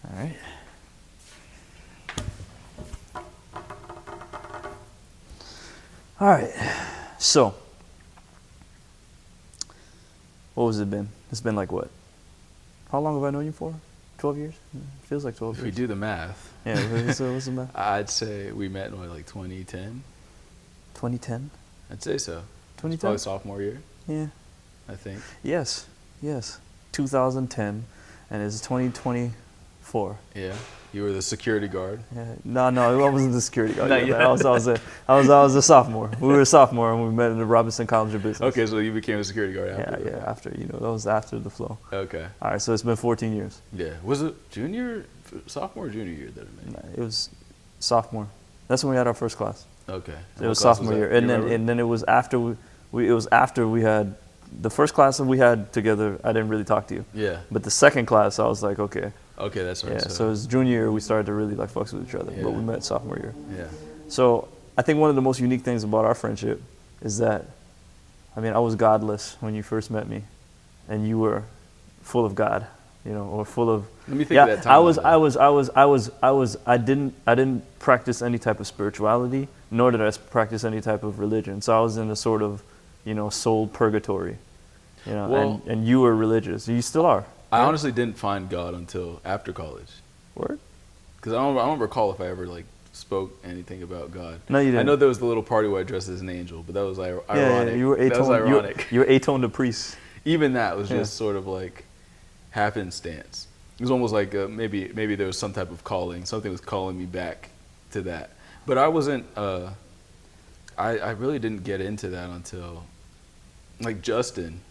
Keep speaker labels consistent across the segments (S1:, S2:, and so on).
S1: All right. All right. So, what has it been? It's been like what? How long have I known you for? 12 years? It feels like 12
S2: If
S1: years.
S2: we do the math,
S1: Yeah, what's the math?
S2: I'd say we met in like 2010.
S1: 2010?
S2: I'd say so. It's
S1: 2010?
S2: probably sophomore year,
S1: Yeah.
S2: I think.
S1: Yes. 2010, and it's 2024.
S2: Yeah. You were the security guard.
S1: Yeah. No, I wasn't the security guard.
S2: Not
S1: yet,
S2: yet.
S1: man. I was a sophomore. We were a sophomore, and we met in the Robinson College of Business.
S2: Okay, so you became a security guard after.
S1: Yeah. After that was after the flow.
S2: Okay.
S1: All right, so it's been 14 years.
S2: Yeah. Was it sophomore or junior year that it made?
S1: It was sophomore. That's when we had our first class.
S2: Okay.
S1: It was sophomore year, and then it was after we had the first class that we had together. I didn't really talk to you.
S2: Yeah.
S1: But the second class, I was like, okay.
S2: Okay, that's right.
S1: Yeah. So it was junior year we started to really like fucks with each other,
S2: Yeah.
S1: but we met sophomore year.
S2: Yeah.
S1: So I think one of the most unique things about our friendship is that, I mean, I was godless when you first met me, and you were full of God, or full of.
S2: Let me think of that time.
S1: I didn't practice any type of spirituality, nor did I practice any type of religion. So I was in a sort of, soul purgatory,
S2: Well,
S1: and you were religious. You still are.
S2: I honestly didn't find God until after college.
S1: Word?
S2: Because I don't recall if I ever like spoke anything about God.
S1: No, you didn't.
S2: I know there was the little party where I dressed as an angel, but that was ironic.
S1: Yeah, you were
S2: That was
S1: atoned.
S2: ironic.
S1: You were atoned to priest.
S2: Even that was
S1: Yeah.
S2: just sort of like happenstance. It was almost like maybe there was some type of calling. Something was calling me back to that. But I wasn't. I really didn't get into that until like Justin.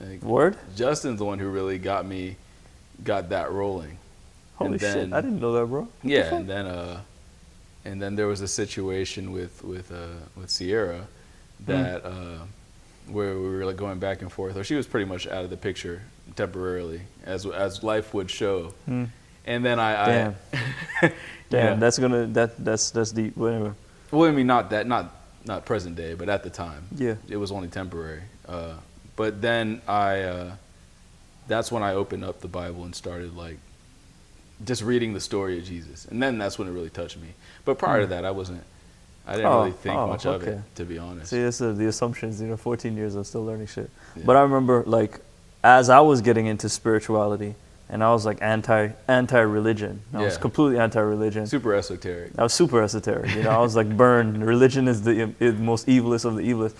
S2: Like,
S1: Word?
S2: Justin's the one who really got that rolling.
S1: Holy
S2: And then-
S1: shit! I didn't know that, bro.
S2: Yeah, and then there was a situation with Sierra that where we were like going back and forth. Or she was pretty much out of the picture temporarily, as life would show. And then
S1: Damn.
S2: Yeah.
S1: Damn, that's deep. Whatever.
S2: Well, I mean, not present day, but at the time,
S1: Yeah.
S2: it was only temporary. But then that's when I opened up the Bible and started like just reading the story of Jesus, and then that's when it really touched me. But prior to that, I didn't really think much of it, to be honest.
S1: See, that's the assumptions. 14 years, I'm still learning shit.
S2: Yeah.
S1: But I remember, like, as I was getting into spirituality, and I was like anti-religion. I was
S2: Yeah.
S1: completely anti-religion.
S2: Super esoteric.
S1: I was super esoteric. I was like, burned. Religion is the most evilest of the evilest.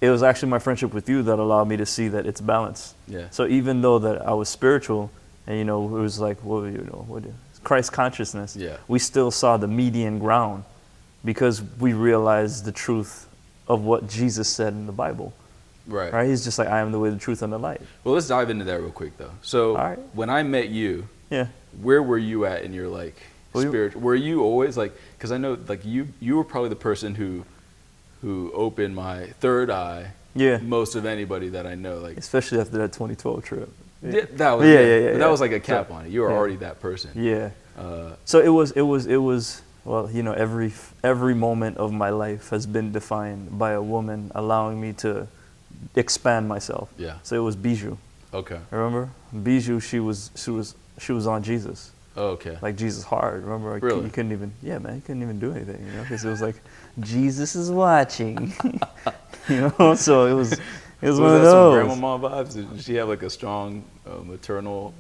S1: It was actually my friendship with you that allowed me to see that it's balanced.
S2: Yeah.
S1: So even though that I was spiritual, and it was like, Christ consciousness,
S2: Yeah.
S1: we still saw the median ground because we realized the truth of what Jesus said in the Bible.
S2: Right.
S1: Right? He's just like, I am the way, the truth, and the light.
S2: Well, let's dive into that real quick, though. So
S1: All right.
S2: when I met you,
S1: Yeah.
S2: where were you at in your like spiritual? Were you always like? Because I know like you were probably the person who opened my third eye.
S1: Yeah.
S2: Most of anybody that I know, like
S1: Especially after that 2012 trip.
S2: yeah, that was
S1: Yeah.
S2: That was like a cap on it. You were
S1: Yeah.
S2: already that person.
S1: Yeah.
S2: Uh,
S1: So it was. Well, every moment of my life has been defined by a woman allowing me to expand myself.
S2: Yeah.
S1: So it was Bijou.
S2: Okay.
S1: Remember? Bijou, she was on Jesus.
S2: Oh, okay.
S1: Like Jesus hard. Remember? Like,
S2: Really?
S1: you couldn't even. Yeah, man. You couldn't even do anything. Because it was like Jesus is watching. So it was. It was one of
S2: that some
S1: those.
S2: grandmama vibes? Did she have like a strong maternal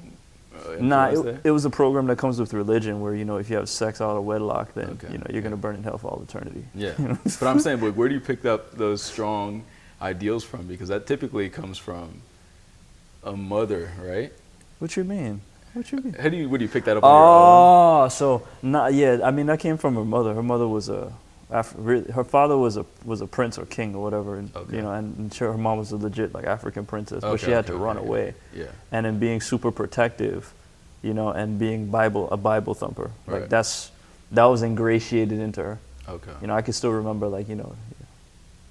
S1: Nah,
S2: influence there?
S1: it was a program that comes with religion where, if you have sex out of wedlock, then,
S2: Okay.
S1: You're going to burn in hell for all eternity.
S2: Yeah. But I'm saying, but where do you pick up those strong ideals from? Because that typically comes from a mother, right?
S1: What you mean? Where
S2: Where do you pick that up on your own?
S1: Oh, so, I mean, that came from her mother. Her mother was her father was a prince or king or whatever, and,
S2: Okay.
S1: and sure, her mom was a legit like African princess, but she had to run away.
S2: Yeah.
S1: And in being super protective, and being a Bible thumper,
S2: Right.
S1: like that was ingratiated into her.
S2: Okay.
S1: I can still remember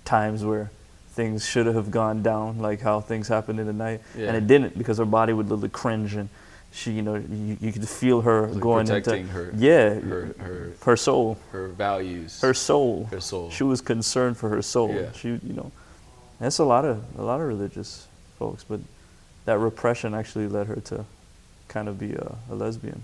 S1: times where things should have gone down, like how things happened in the night,
S2: Yeah.
S1: and it didn't because her body would literally cringe, and she, you could feel her
S2: Like
S1: going
S2: protecting
S1: into
S2: her
S1: her soul,
S2: her values.
S1: her soul.
S2: Her soul.
S1: She was concerned for her soul.
S2: Yeah.
S1: She, that's a lot of religious folks, but that repression actually led her to kind of be a lesbian.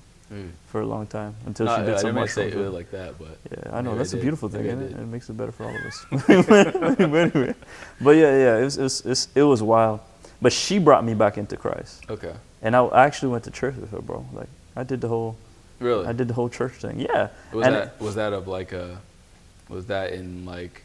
S1: for a long time until
S2: No,
S1: she did
S2: I
S1: some
S2: didn't mean to
S1: mushrooms.
S2: say
S1: with
S2: it
S1: it.
S2: like that, but
S1: Yeah, I know
S2: maybe
S1: that's a
S2: did.
S1: beautiful thing,
S2: Maybe I
S1: isn't it?
S2: did.
S1: It makes it better for all of us. But anyway, but yeah, it was wild. But she brought me back into Christ,
S2: Okay.
S1: and I actually went to church with her, bro. Like I did the whole
S2: Really?
S1: church thing. Yeah.
S2: Was that of like a was that in like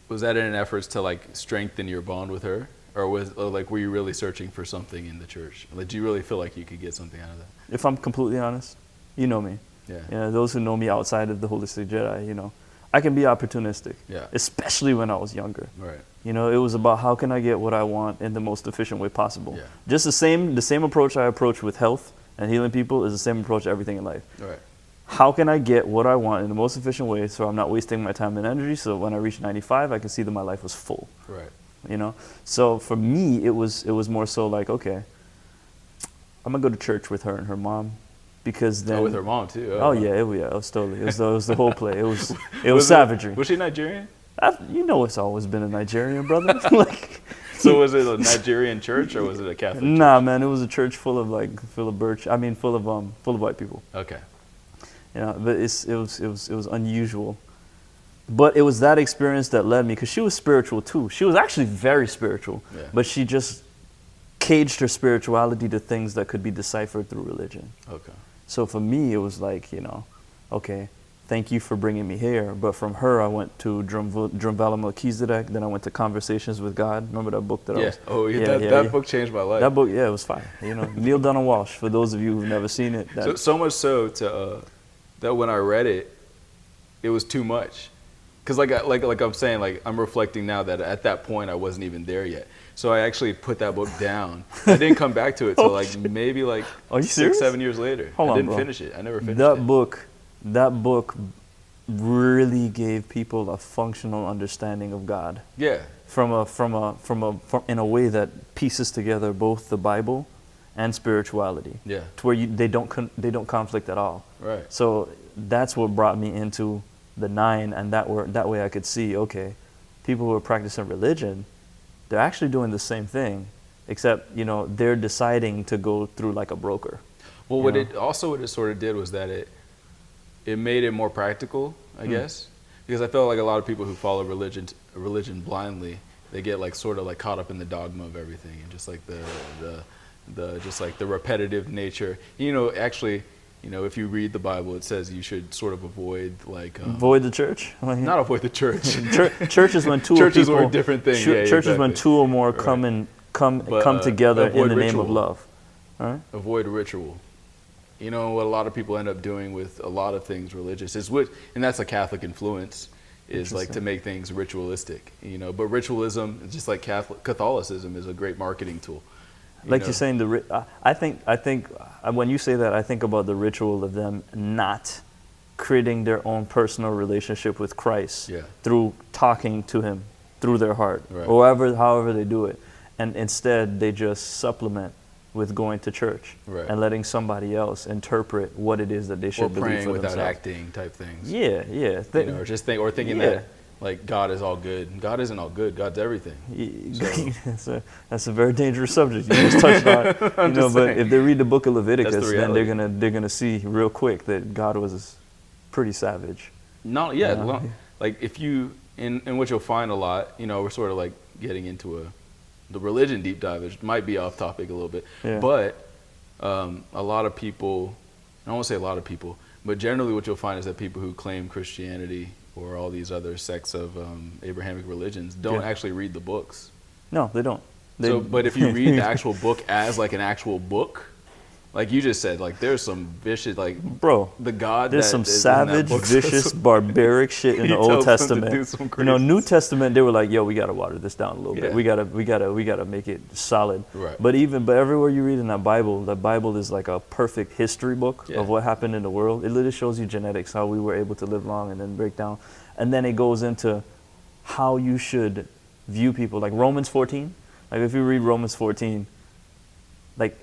S2: was that in an effort to like strengthen your bond with her, or like were you really searching for something in the church? Like, do you really feel like you could get something out of that?
S1: If I'm completely honest, you know me.
S2: Yeah.
S1: You know, those who know me outside of the Holistic Jedi, you know, I can be opportunistic.
S2: Yeah.
S1: Especially when I was younger.
S2: Right.
S1: You know, it was about how can I get what I want in the most efficient way possible.
S2: Yeah.
S1: Just the same approach I approach with health and healing people is the same approach to everything in life.
S2: Right.
S1: How can I get what I want in the most efficient way so I'm not wasting my time and energy, so when I reach 95 I can see that my life was full.
S2: Right.
S1: You know? So for me it was more so like, okay, I'm gonna go to church with her and her mom, because then
S2: with her mom too.
S1: it was totally. It was the whole play. It was savagery.
S2: Was she Nigerian?
S1: You know, it's always been a Nigerian, brother. Like,
S2: So was it a Nigerian church or was it a Catholic church?
S1: nah, man, it was a church full of full of white people.
S2: Okay.
S1: You know, but it was unusual. But it was that experience that led me, because she was spiritual too. She was actually very spiritual,
S2: Yeah.
S1: but she just caged her spirituality to things that could be deciphered through religion.
S2: Okay.
S1: So for me, it was like, you know, okay, thank you for bringing me here. But from her, I went to Drumvala Melchizedek. Then I went to Conversations with God. Remember that book that I was?
S2: Oh, yeah. That book changed my life.
S1: That book, yeah, it was fire. You know, Neil Donald Walsh, for those of you who've never seen it.
S2: So much so that when I read it, it was too much. Because like I'm saying, like I'm reflecting now that at that point I wasn't even there yet. So I actually put that book down. I didn't come back to it till maybe like
S1: Are you
S2: 6,
S1: serious?
S2: 7 years later.
S1: Hold
S2: I
S1: on,
S2: didn't
S1: bro.
S2: finish it. I never finished it.
S1: That book really gave people a functional understanding of God.
S2: Yeah.
S1: In a way that pieces together both the Bible and spirituality.
S2: Yeah.
S1: To where they don't conflict at all.
S2: Right.
S1: So that's what brought me into the 9, and that way I could see, okay, people who are practicing religion, they're actually doing the same thing, except, you know, they're deciding to go through like a broker.
S2: Well, what it sort of did was that it made it more practical, I guess, because I felt like a lot of people who follow religion blindly, they get like sort of like caught up in the dogma of everything and just like the repetitive nature. You know, actually, you know, if you read the Bible, it says you should sort of avoid like
S1: avoid the church.
S2: Not avoid the church.
S1: Church is when two
S2: churches
S1: people.
S2: are a different thing.
S1: Church is when two or more come together in the name of love. All right?
S2: Avoid ritual. You know what a lot of people end up doing with a lot of things religious and that's a Catholic influence, is like to make things ritualistic. You know, but ritualism, just like Catholicism, is a great marketing tool.
S1: You're saying, I think when you say that, I think about the ritual of them not creating their own personal relationship with Christ through talking to Him through their heart, or however they do it, and instead they just supplement with going to church and letting somebody else interpret what it is that they should believe for themselves.
S2: Or praying without acting type things.
S1: Yeah.
S2: Or thinking that like God is all good. God isn't all good. God's everything.
S1: So. That's a very dangerous subject you just touched on. But if they read the book of Leviticus, then they're gonna see real quick that God was pretty savage.
S2: Like if you in what you'll find a lot, you know, we're sort of like getting into the religion deep dive, which might be off topic a little bit, but a lot of people, I won't say a lot of people, but generally what you'll find is that people who claim Christianity or all these other sects of Abrahamic religions don't actually read the books.
S1: No, they don't.
S2: But if you read the actual book as like an actual book, like you just said, like there's some vicious, like the God.
S1: There's some savage, vicious, barbaric shit in the Old Testament. You know, New Testament, they were like, "Yo, we gotta water this down a little bit. We gotta make it solid."
S2: Right.
S1: But everywhere you read in that Bible is like a perfect history book of what happened in the world. It literally shows you genetics, how we were able to live long and then break down, and then it goes into how you should view people. Like Romans 14. Like if you read Romans 14, like,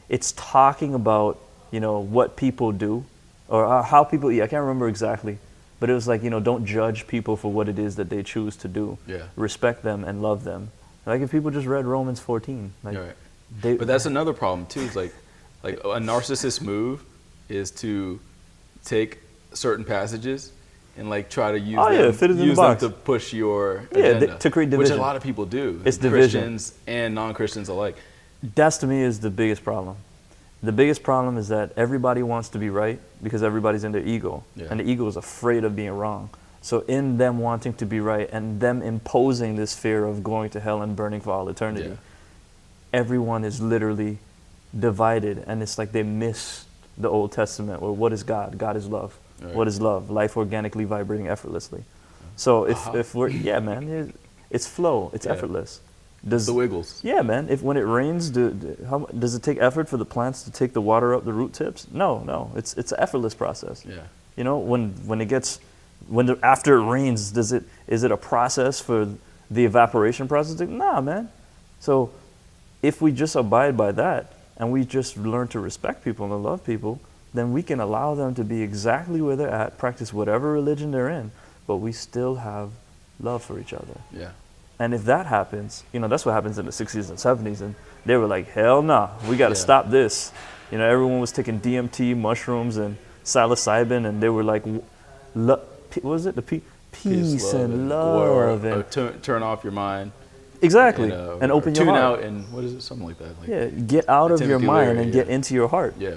S1: it's talking about, you know, what people do or how people eat. I can't remember exactly, but it was like, you know, don't judge people for what it is that they choose to do.
S2: Yeah.
S1: Respect them and love them. Like if people just read Romans 14. Like,
S2: but that's another problem too. Is like Like a narcissist move is to take certain passages and like try to
S1: fit it in the
S2: use them
S1: box.
S2: to push your
S1: Yeah,
S2: agenda,
S1: to create division.
S2: which a lot of people do.
S1: It's division.
S2: Christians and non-Christians alike.
S1: That's to me is the biggest problem. The biggest problem is that everybody wants to be right because everybody's in their ego.
S2: Yeah.
S1: And the ego is afraid of being wrong. So in them wanting to be right and them imposing this fear of going to hell and burning for all eternity, everyone is literally divided. And it's like they miss the Old Testament. Well, what is God? God is love.
S2: Right.
S1: What is love? Life organically vibrating effortlessly. So if we're, yeah, man, it's flow. It's effortless.
S2: The Wiggles.
S1: Yeah, man. If when it rains, does it take effort for the plants to take the water up the root tips? No. It's an effortless process.
S2: Yeah.
S1: You know, after it rains, is it a process for the evaporation process? Nah, man. So if we just abide by that and we just learn to respect people and love people, then we can allow them to be exactly where they're at, practice whatever religion they're in, but we still have love for each other.
S2: Yeah.
S1: And if that happens, you know, that's what happens in the 60s and 70s. And they were like, hell no, we got to stop this. You know, everyone was taking DMT, mushrooms, and psilocybin, and they were like, what was it? Peace and love.
S2: Or turn off your mind.
S1: Exactly. And open your heart.
S2: Tune out and what is it? Something like that. Like,
S1: get out of your mind and get into your heart.
S2: Yeah.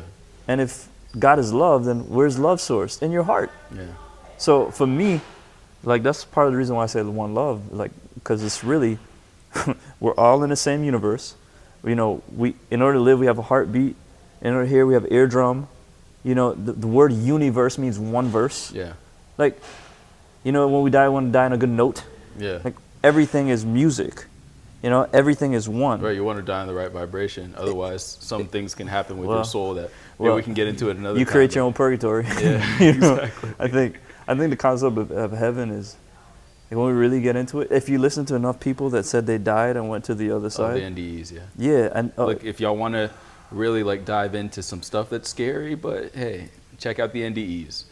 S1: And if God is love, then where's love sourced? In your heart.
S2: Yeah.
S1: So for me, like that's part of the reason why I say the one love, like, because it's really, we're all in the same universe. You know, in order to live, we have a heartbeat. In order here, we have eardrum. You know, the word universe means one verse.
S2: Yeah.
S1: Like, you know, when we die, we want to die on a good note.
S2: Yeah.
S1: Like everything is music. You know, everything is one.
S2: Right, you want to die in the right vibration. Otherwise, some things can happen with your soul that maybe we can get into it another time.
S1: You create your own purgatory.
S2: Yeah,
S1: you know?
S2: exactly.
S1: I think the concept of heaven is, like, when we really get into it, if you listen to enough people that said they died and went to the other side.
S2: The NDEs, yeah.
S1: Yeah. And
S2: look, if y'all want to really like dive into some stuff that's scary, but hey, check out the NDEs.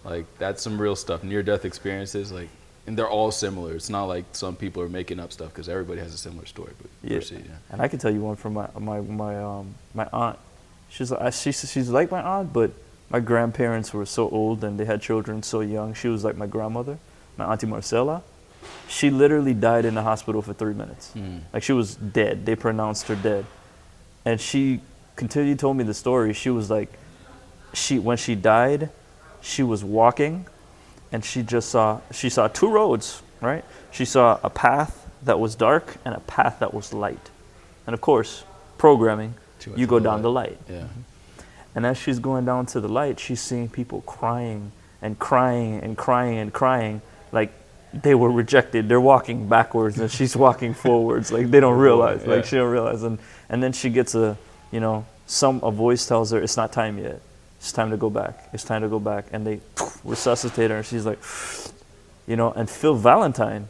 S2: Like, that's some real stuff, near-death experiences, like, and they're all similar. It's not like some people are making up stuff because everybody has a similar story. But proceed, yeah.
S1: And I can tell you one from my aunt. She's like my aunt, but my grandparents were so old and they had children so young. She was like my grandmother, my auntie Marcela. She literally died in the hospital for 3 minutes. Like, she was dead. They pronounced her dead. And she continually told me the story. She was like, when she died, she was walking. And she saw two roads, right? She saw a path that was dark and a path that was light. And of course, programming, you go down the light.
S2: Yeah.
S1: And as she's going down to the light, she's seeing people crying and crying and crying and crying, like they were rejected. They're walking backwards and she's walking forwards, like they don't realize, like she don't realize. And then she gets a voice tells her it's not time yet. It's time to go back. It's time to go back. And they resuscitate her, and she's like, and Phil Valentine,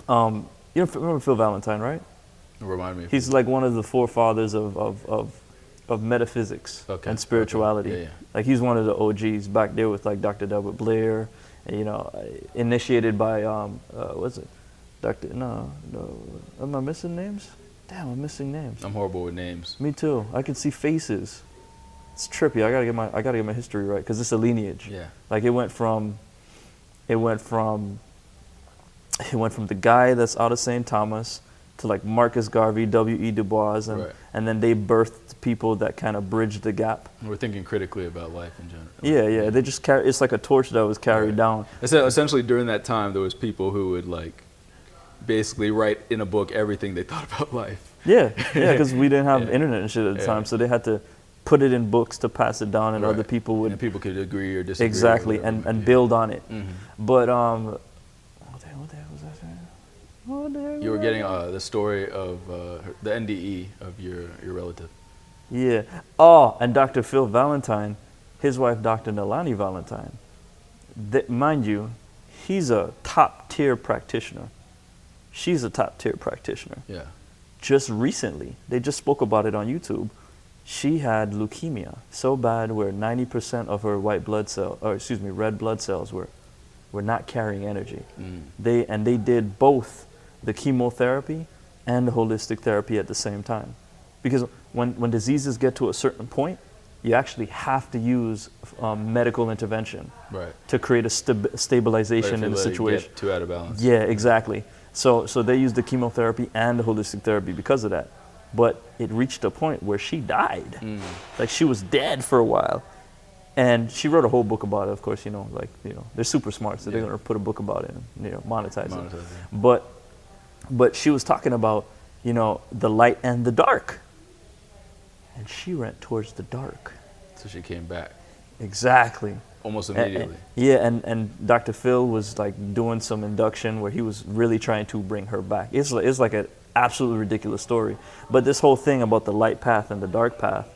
S1: you remember Phil Valentine, right?
S2: Remind me.
S1: He's like one of the forefathers of metaphysics and spirituality.
S2: Okay. Yeah.
S1: Like, he's one of the OGs back there with like Dr. Delbert Blair, and, initiated by, what's it? No, am I missing names? Damn, I'm missing names.
S2: I'm horrible with names.
S1: Me too. I can see faces. It's trippy. I gotta get my history right because it's a lineage.
S2: Yeah.
S1: Like, it went from the guy that's out of St. Thomas to like Marcus Garvey, W.E. Du Bois, and then they birthed people that kind of bridged the gap.
S2: We're thinking critically about life in general.
S1: Yeah. They just it's like a torch that was carried down.
S2: Essentially, during that time, there was people who would like basically write in a book everything they thought about life.
S1: Yeah, because we didn't have internet and shit at the time, so they had to put it in books to pass it down, and other people would.
S2: And people could agree or disagree.
S1: Exactly, and build on it. Mm-hmm. But what the hell was I saying?
S2: You were getting the story of the NDE of your relative.
S1: Yeah. Oh, and Dr. Phil Valentine, his wife, Dr. Nalani Valentine. Mind you, he's a top-tier practitioner. She's a top-tier practitioner.
S2: Yeah. Just
S1: recently, they just spoke about it on YouTube. She had leukemia so bad where 90% of her red blood cells were not carrying energy. They did both the chemotherapy and the holistic therapy at the same time. Because when diseases get to a certain point, you actually have to use medical intervention
S2: Right.
S1: to create a stabilization in the situation.
S2: Get too out of balance.
S1: Yeah, exactly. So they used the chemotherapy and the holistic therapy because of that. But it reached a point where she died. Like she was dead for a while. And she wrote a whole book about it, of course, they're super smart, so they're going to put a book about it and, monetize it. But she was talking about, the light and the dark. And she went towards the dark.
S2: So she came back.
S1: Exactly.
S2: Almost immediately.
S1: And Dr. Phil was like doing some induction where he was really trying to bring her back. It's like an absolutely ridiculous story. But this whole thing about the light path and the dark path,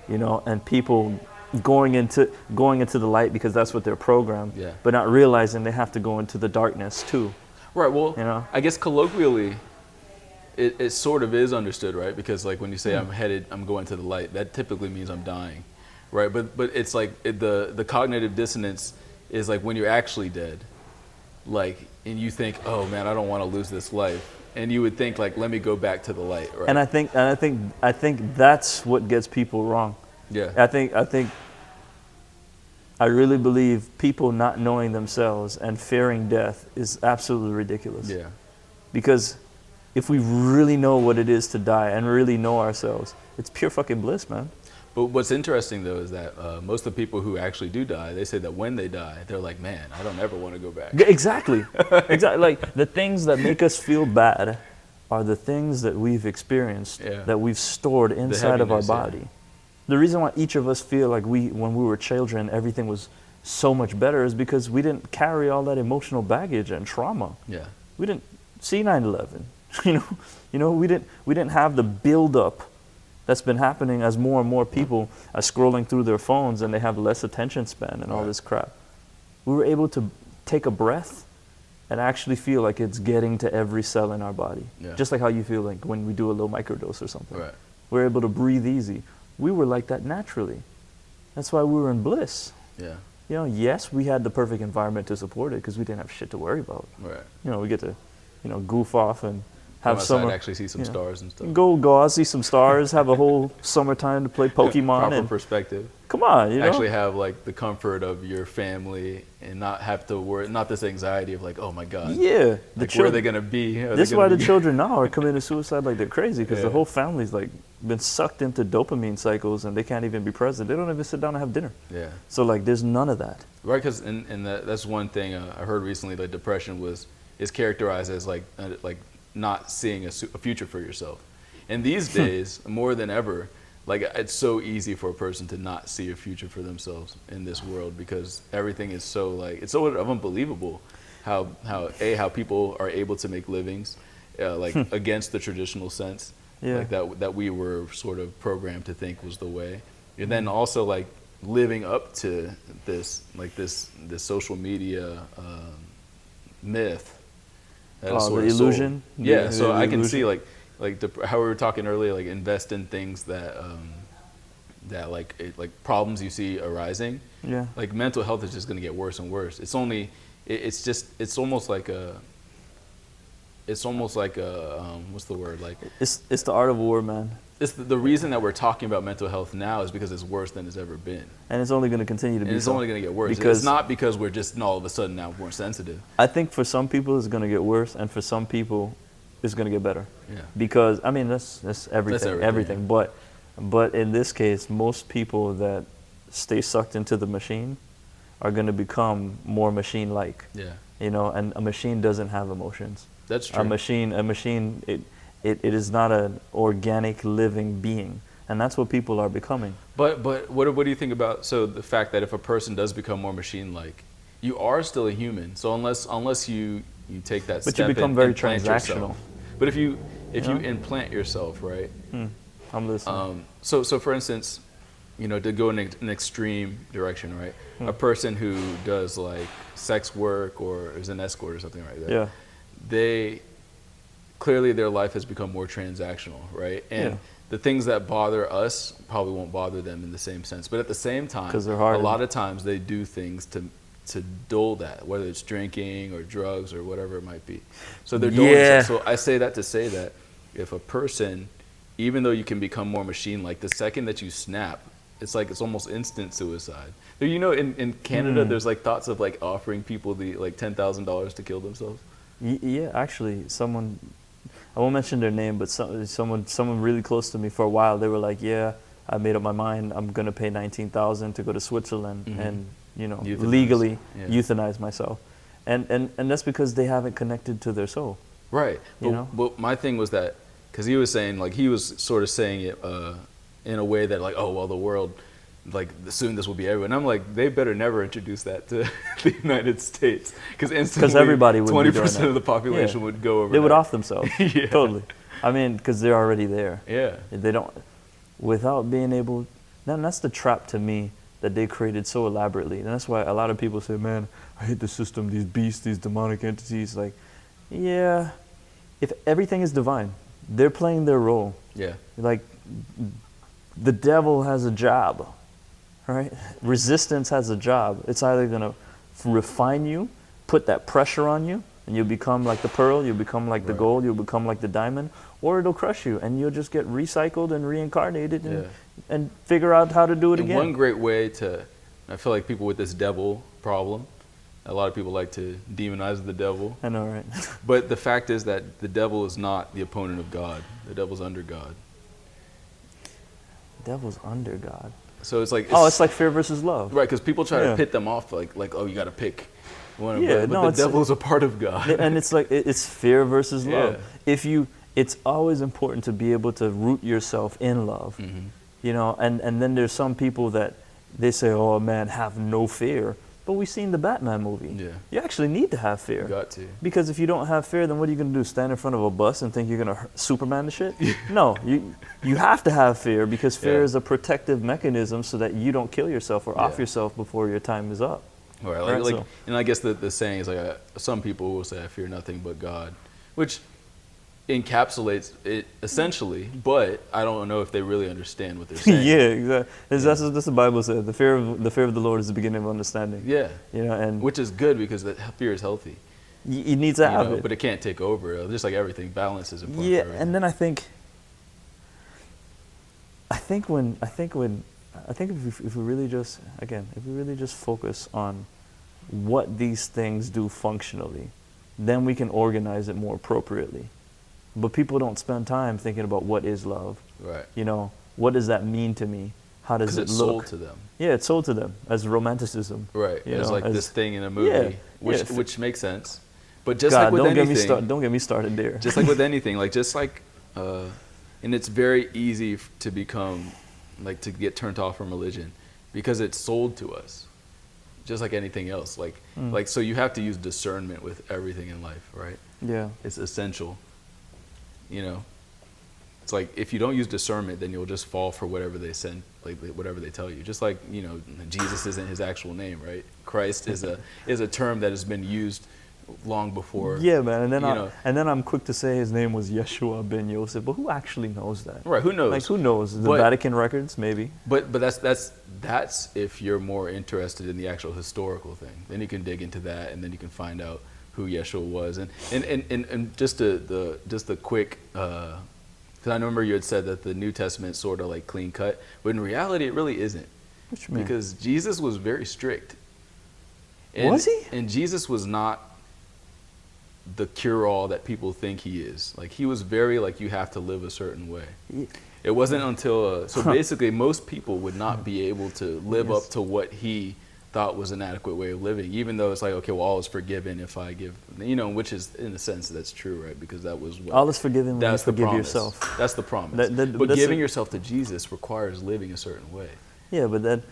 S1: and people going into the light because that's what they're programmed, but not realizing they have to go into the darkness too.
S2: Right. Well, I guess colloquially, it sort of is understood, right? Because like when you say I'm going to the light, that typically means I'm dying, right? But it's like the cognitive dissonance is like when you're actually dead, like, and you think, oh man, I don't want to lose this life, and you would think like, let me go back to the light, right?
S1: And I think that's what gets people wrong.
S2: Yeah.
S1: I really believe people not knowing themselves and fearing death is absolutely ridiculous.
S2: Yeah.
S1: Because if we really know what it is to die and really know ourselves, it's pure fucking bliss, man.
S2: But what's interesting though is that most of the people who actually do die, they say that when they die, they're like, man, I don't ever want to go back.
S1: Exactly. Exactly. Like the things that make us feel bad are the things that we've experienced, that we've stored inside of our body. Yeah. The reason why each of us feel like when we were children, everything was so much better is because we didn't carry all that emotional baggage and trauma.
S2: Yeah.
S1: We didn't see 9/11. We didn't have the buildup that's been happening as more and more people are scrolling through their phones and they have less attention span and all this crap. We were able to take a breath and actually feel like it's getting to every cell in our body. Yeah. Just like how you feel like when we do a little microdose or something.
S2: Right.
S1: We're able to breathe easy. We were like that naturally. That's why we were in bliss.
S2: Yeah.
S1: Yes, we had the perfect environment to support it because we didn't have shit to worry about.
S2: Right.
S1: We get to, goof off and have summer.
S2: Actually see some stars and stuff.
S1: Go out, see some stars, have a whole summertime to play Pokemon.
S2: Proper perspective.
S1: Come on,
S2: Actually have like the comfort of your family and not have to worry, not this anxiety of like, oh my God.
S1: Yeah.
S2: Like where are they going to be?
S1: This is why the children now are committing suicide like they're crazy because the whole family's like been sucked into dopamine cycles and they can't even be present. They don't even sit down and have dinner. Yeah. So like there's none of that.
S2: Right, because that's one thing I heard recently, that depression is characterized as like not seeing a future for yourself. And these days, more than ever, like it's so easy for a person to not see a future for themselves in this world because everything is so like, it's so unbelievable how people are able to make livings like against the traditional sense, like that we were sort of programmed to think was the way. And then also like living up to this social media myth.
S1: The illusion.
S2: Yeah, so I can see like how we were talking earlier, like invest in things that like problems you see arising. Yeah. Like mental health is just going to get worse and worse. It's almost like a what's the word, like
S1: it's the art of war, man.
S2: It's the reason that we're talking about mental health now is because it's worse than it's ever been.
S1: And it's only going to continue to be.
S2: And it's only going to get worse. Because it's not because we're just all of a sudden now more sensitive.
S1: I think for some people it's going to get worse, and for some people it's going to get better.
S2: Yeah.
S1: Because I mean that's everything. Yeah. But in this case, most people that stay sucked into the machine are going to become more machine-like. Yeah. And a machine doesn't have emotions.
S2: That's true.
S1: A machine. It is not an organic living being, and that's what people are becoming.
S2: But what do you think about the fact that if a person does become more machine-like, you are still a human. So unless you take that step,
S1: but you become very transactional.
S2: Yourself. But if you implant yourself, right?
S1: I'm listening.
S2: So for instance, to go in an extreme direction, right? A person who does like sex work or is an escort or something like that. Yeah. Clearly their life has become more transactional, right? And the things that bother us probably won't bother them in the same sense. But at the same time, a lot of times they do things to dull that, whether it's drinking or drugs or whatever it might be. So they're doing it. So I say that to say that if a person even though you can become more machine-like, the second that you snap, it's almost instant suicide. You know, in Canada, there's like thoughts of like offering people the like $10,000 to kill themselves.
S1: Yeah, actually, someone, I won't mention their name, but someone really close to me for a while, they were like, yeah, I made up my mind, I'm gonna pay $19,000 to go to Switzerland and, you know, legally euthanize myself. And that's because they haven't connected to their soul.
S2: Right.
S1: You know?
S2: But my thing was that, because he was saying, like, he was sort of saying it in a way that, like, oh, well, the world, like, soon this will be everyone. I'm like, they better never introduce that to the United States, because instantly
S1: everybody would
S2: 20% of the population would go over.
S1: They would off themselves.
S2: Yeah.
S1: Totally. I mean, because they're already there.
S2: Yeah.
S1: They don't, without being able, then that's the trap to me that they created so elaborately. And that's why a lot of people say, man, I hate the system, these beasts, these demonic entities. Like, yeah, if everything is divine, they're playing their role.
S2: Yeah.
S1: Like, the devil has a job, right? Resistance has a job. It's either going to refine you, put that pressure on you, and you'll become like the pearl, you'll become like the gold, you'll become like the diamond, or it'll crush you, and you'll just get recycled and reincarnated and figure out how to do it again.
S2: One great way to, I feel like people with this devil problem, a lot of people like to demonize the devil.
S1: I know, right?
S2: But the fact is that the devil is not the opponent of God. The devil's under God.
S1: Devil's under God.
S2: So it's like...
S1: it's like fear versus love.
S2: Right, because people try to pit them off like, oh, you got to pick one.
S1: Yeah,
S2: but the devil's a part of God.
S1: And it's like, it's fear versus love. It's always important to be able to root yourself in love.
S2: Mm-hmm.
S1: You know, and then there's some people that they say, oh man, have no fear. But we've seen the Batman movie.
S2: Yeah.
S1: You actually need to have fear.
S2: You got to.
S1: Because if you don't have fear, then what are you going to do? Stand in front of a bus and think you're going to Superman the shit? No, you have to have fear, because fear is a protective mechanism so that you don't kill yourself or off yourself before your time is up.
S2: Right, and I guess the saying is like, some people will say, I fear nothing but God, which encapsulates it essentially, but I don't know if they really understand what they're saying.
S1: Yeah, exactly. That's what the Bible says. The fear of the Lord is the beginning of understanding.
S2: Yeah.
S1: You know, and
S2: which is good, because that fear is healthy.
S1: You need to have it.
S2: But it can't take over. Just like everything, balance is important.
S1: Yeah, and then I think if we really just focus on what these things do functionally, then we can organize it more appropriately. But people don't spend time thinking about what is love.
S2: Right.
S1: You know, what does that mean to me? How does it look?
S2: Because it's sold to them.
S1: Yeah, it's sold to them as romanticism.
S2: Right. It's like this thing in a movie, which makes sense. But just
S1: God,
S2: like with anything,
S1: don't get me started there.
S2: Just like with anything, and it's very easy to become, like, to get turned off from religion, because it's sold to us, just like anything else. So you have to use discernment with everything in life, right?
S1: Yeah.
S2: It's essential. You know, it's like, if you don't use discernment, then you'll just fall for whatever they send, like whatever they tell you. Just like, you know, Jesus isn't his actual name, right? Christ is a term that has been used long before.
S1: Yeah, man. And then I'm quick to say his name was Yeshua ben Yosef, but who actually knows that?
S2: Right? Who knows?
S1: Like, who knows? The Vatican records, maybe.
S2: But that's if you're more interested in the actual historical thing. Then you can dig into that, and then you can find out who Yeshua was, and just the quick, because I remember you had said that the New Testament sort of like clean cut, but in reality it really isn't.
S1: What you mean?
S2: Because Jesus was very strict.
S1: Was he?
S2: And Jesus was not the cure-all that people think he is. Like, he was very like, you have to live a certain way. Yeah. It wasn't until basically most people would not be able to live up to what he thought was an adequate way of living, even though it's like, okay, well, all is forgiven if I give, you know, which is, in a sense, that's true, right? Because that was what...
S1: All is forgiven when you forgive
S2: promise.
S1: yourself.
S2: That's the promise. But giving yourself to Jesus requires living a certain way. Yeah,
S1: but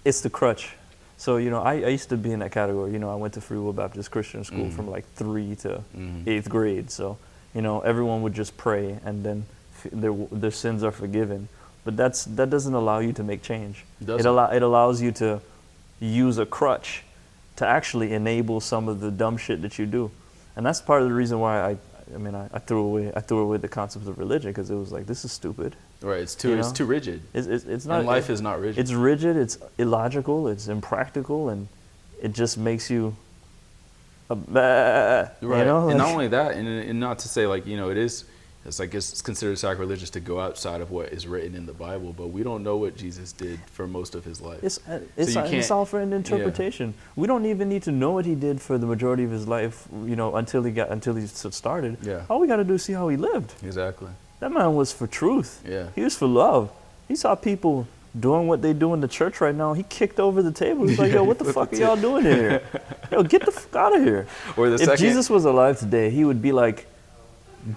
S1: it's the crutch. So, you know, I used to be in that category. You know, I went to Free Will Baptist Christian School from like 3 to 8th grade. So, you know, everyone would just pray, and then their sins are forgiven. But that doesn't allow you to make change. It allows you to use a crutch to actually enable some of the dumb shit that you do. And that's part of the reason why I threw away the concept of religion, because it was like, this is stupid.
S2: Right, it's too rigid.
S1: It's not.
S2: And life is not rigid.
S1: It's rigid, it's illogical, it's impractical, and it just makes you
S2: right.
S1: You know?
S2: And not only that, and not to say, like, you know, it is, It's like it's considered sacrilegious to go outside of what is written in the Bible, but we don't know what Jesus did for most of his life.
S1: It's all for an interpretation. We don't even need to know what he did for the majority of his life, until he started.
S2: Yeah.
S1: All we got to do is see how he lived.
S2: Exactly.
S1: That man was for truth.
S2: Yeah.
S1: He was for love. He saw people doing what they do in the church right now. He kicked over the table. He's like, yo, what the fuck are y'all doing here? Yo, get the fuck out of here. If Jesus was alive today, he would be like,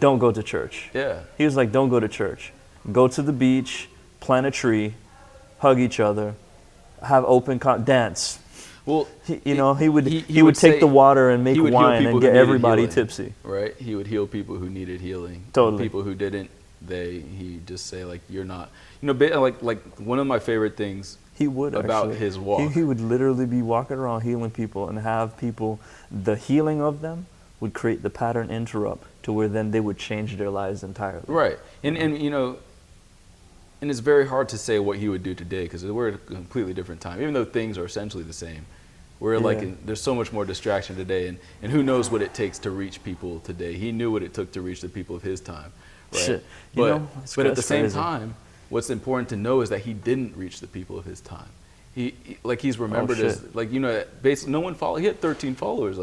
S1: don't go to church.
S2: Yeah.
S1: He was like, don't go to church. Go to the beach, plant a tree, hug each other, have dance.
S2: Well,
S1: he would take the water and make wine and get everybody tipsy.
S2: Right? He would heal people who needed healing.
S1: Totally.
S2: People who didn't, he just say like, you're not. Like one of my favorite things about his walk.
S1: He would literally be walking around healing people and have people, the healing of them would create the pattern interrupt to where then they would change their lives entirely.
S2: Right. And it's very hard to say what he would do today because we're at a completely different time, even though things are essentially the same. There's so much more distraction today, and who knows what it takes to reach people today. He knew what it took to reach the people of his time. Right?
S1: Shit.
S2: But at the same time, what's important to know is that he didn't reach the people of his time. He's remembered as basically no one followed. He had 13 followers.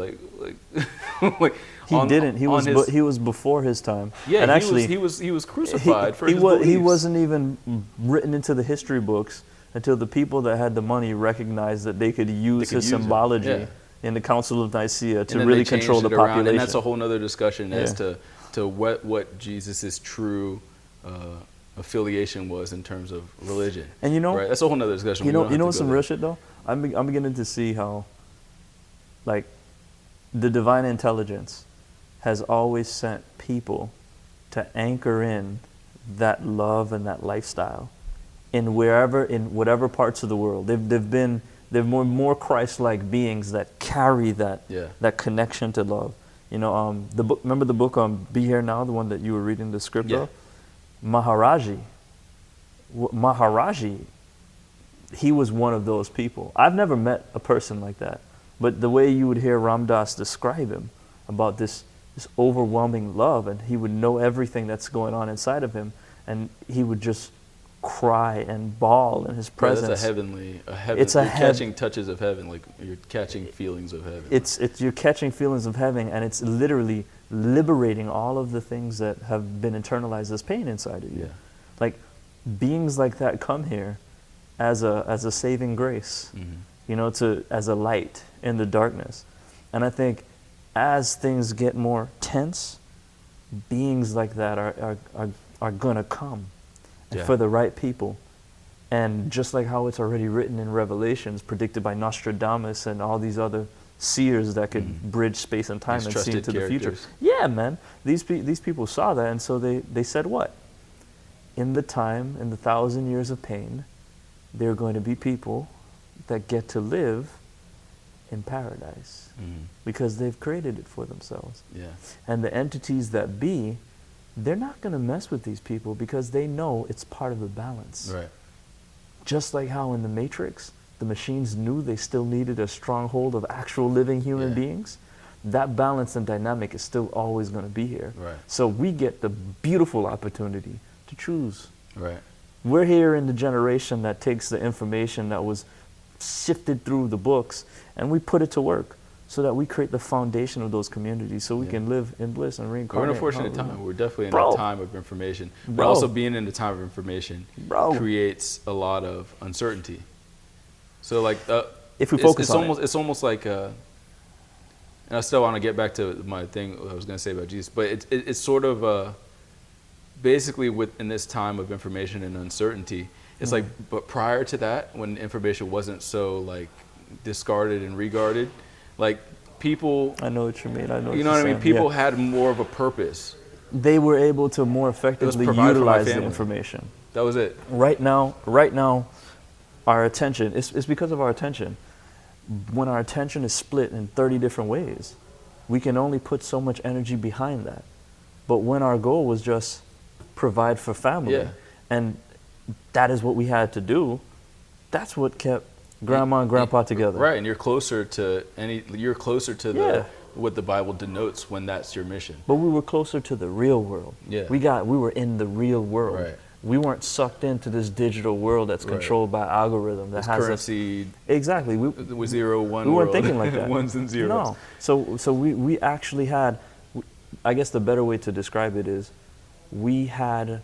S1: He was before his time.
S2: Yeah,
S1: and actually
S2: he was crucified for his beliefs.
S1: He wasn't even written into the history books until the people that had the money recognized that they could use his symbology in the Council of Nicaea to really control the population.
S2: And that's a whole other discussion as to what Jesus' true affiliation was in terms of religion.
S1: And
S2: right? That's a whole nother discussion.
S1: You know some real shit though? I'm beginning to see how like the divine intelligence has always sent people to anchor in that love and that lifestyle in whatever parts of the world. They're more Christ-like beings that carry that connection to love. The book. Remember the book Be Here Now, the one that you were reading the script of? Maharaji, he was one of those people. I've never met a person like that, but the way you would hear Ram Dass describe him about this overwhelming love, and he would know everything that's going on inside of him, and he would just cry and bawl in his presence.
S2: That's you're catching touches of heaven, like you're catching feelings of heaven.
S1: You're catching feelings of heaven, and it's literally liberating all of the things that have been internalized as pain inside of you.
S2: Yeah.
S1: Like beings like that come here as a saving grace, as a light in the darkness. And I think as things get more tense, beings like that are gonna come for the right people. And just like how it's already written in Revelations, predicted by Nostradamus and all these other seers that could bridge space and time and see into the future. Yeah, man. These people saw that, and so they said what? In the 1,000 years of pain, there are going to be people that get to live in paradise because they've created it for themselves.
S2: Yeah.
S1: And the entities that be, they're not going to mess with these people because they know it's part of the balance.
S2: Right.
S1: Just like how in the Matrix, the machines knew they still needed a stronghold of actual living human beings. That balance and dynamic is still always going to be here.
S2: Right.
S1: So we get the beautiful opportunity to choose.
S2: Right.
S1: We're here in the generation that takes the information that was sifted through the books and we put it to work so that we create the foundation of those communities so we can live in bliss and reincarnate.
S2: We're in a fortunate time. We're definitely in a time of information. But also being in a time of information creates a lot of uncertainty. So like
S1: if we focus on
S2: it's almost like and I still want to get back to my thing I was going to say about Jesus, but it's sort of basically in this time of information and uncertainty, it's like, but prior to that, when information wasn't so like discarded and regarded, like people,
S1: I know what you mean. I know.
S2: You know what I mean? People had more of a purpose.
S1: They were able to more effectively utilize the information.
S2: That was it.
S1: Right now, our attention, it's because of our attention. When our attention is split in 30 different ways, we can only put so much energy behind that. But when our goal was just provide for family, and that is what we had to do, that's what kept grandma and grandpa together.
S2: Right, and you're closer to what the Bible denotes when that's your mission.
S1: But we were closer to the real world.
S2: Yeah.
S1: We were in the real world.
S2: Right.
S1: We weren't sucked into this digital world that's controlled by algorithm that
S2: this
S1: has
S2: currency.
S1: Exactly.
S2: With 0, 1.
S1: We weren't
S2: world.
S1: thinking like that.
S2: Ones and zeros.
S1: No. So we actually had, I guess the better way to describe it is, we had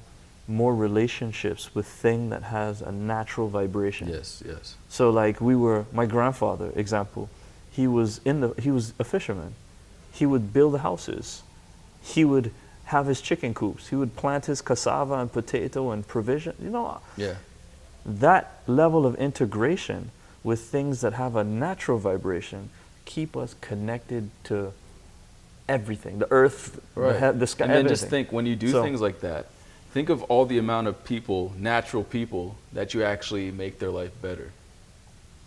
S1: more relationships with thing that has a natural vibration.
S2: Yes, yes.
S1: So like my grandfather, example, he was a fisherman. He would build houses. He would have his chicken coops. He would plant his cassava and potato and provision.
S2: Yeah.
S1: That level of integration with things that have a natural vibration keep us connected to everything, the earth, the sky,
S2: and then
S1: everything.
S2: just think, when you do things like that, think of all the amount of people, natural people, that you actually make their life better.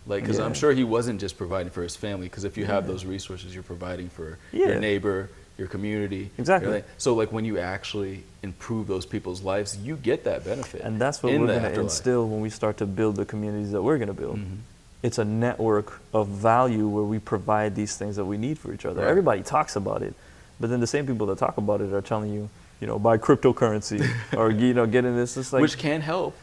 S2: Like, because I'm sure he wasn't just providing for his family, because if you have those resources, you're providing for your neighbor, your community.
S1: Exactly.
S2: So like when you actually improve those people's lives, you get that benefit.
S1: And that's what we're going to instill when we start to build the communities that we're going to build. Mm-hmm. It's a network of value where we provide these things that we need for each other. Right. Everybody talks about it, but then the same people that talk about it are telling you, buy cryptocurrency or, get in this. It's like,
S2: which can help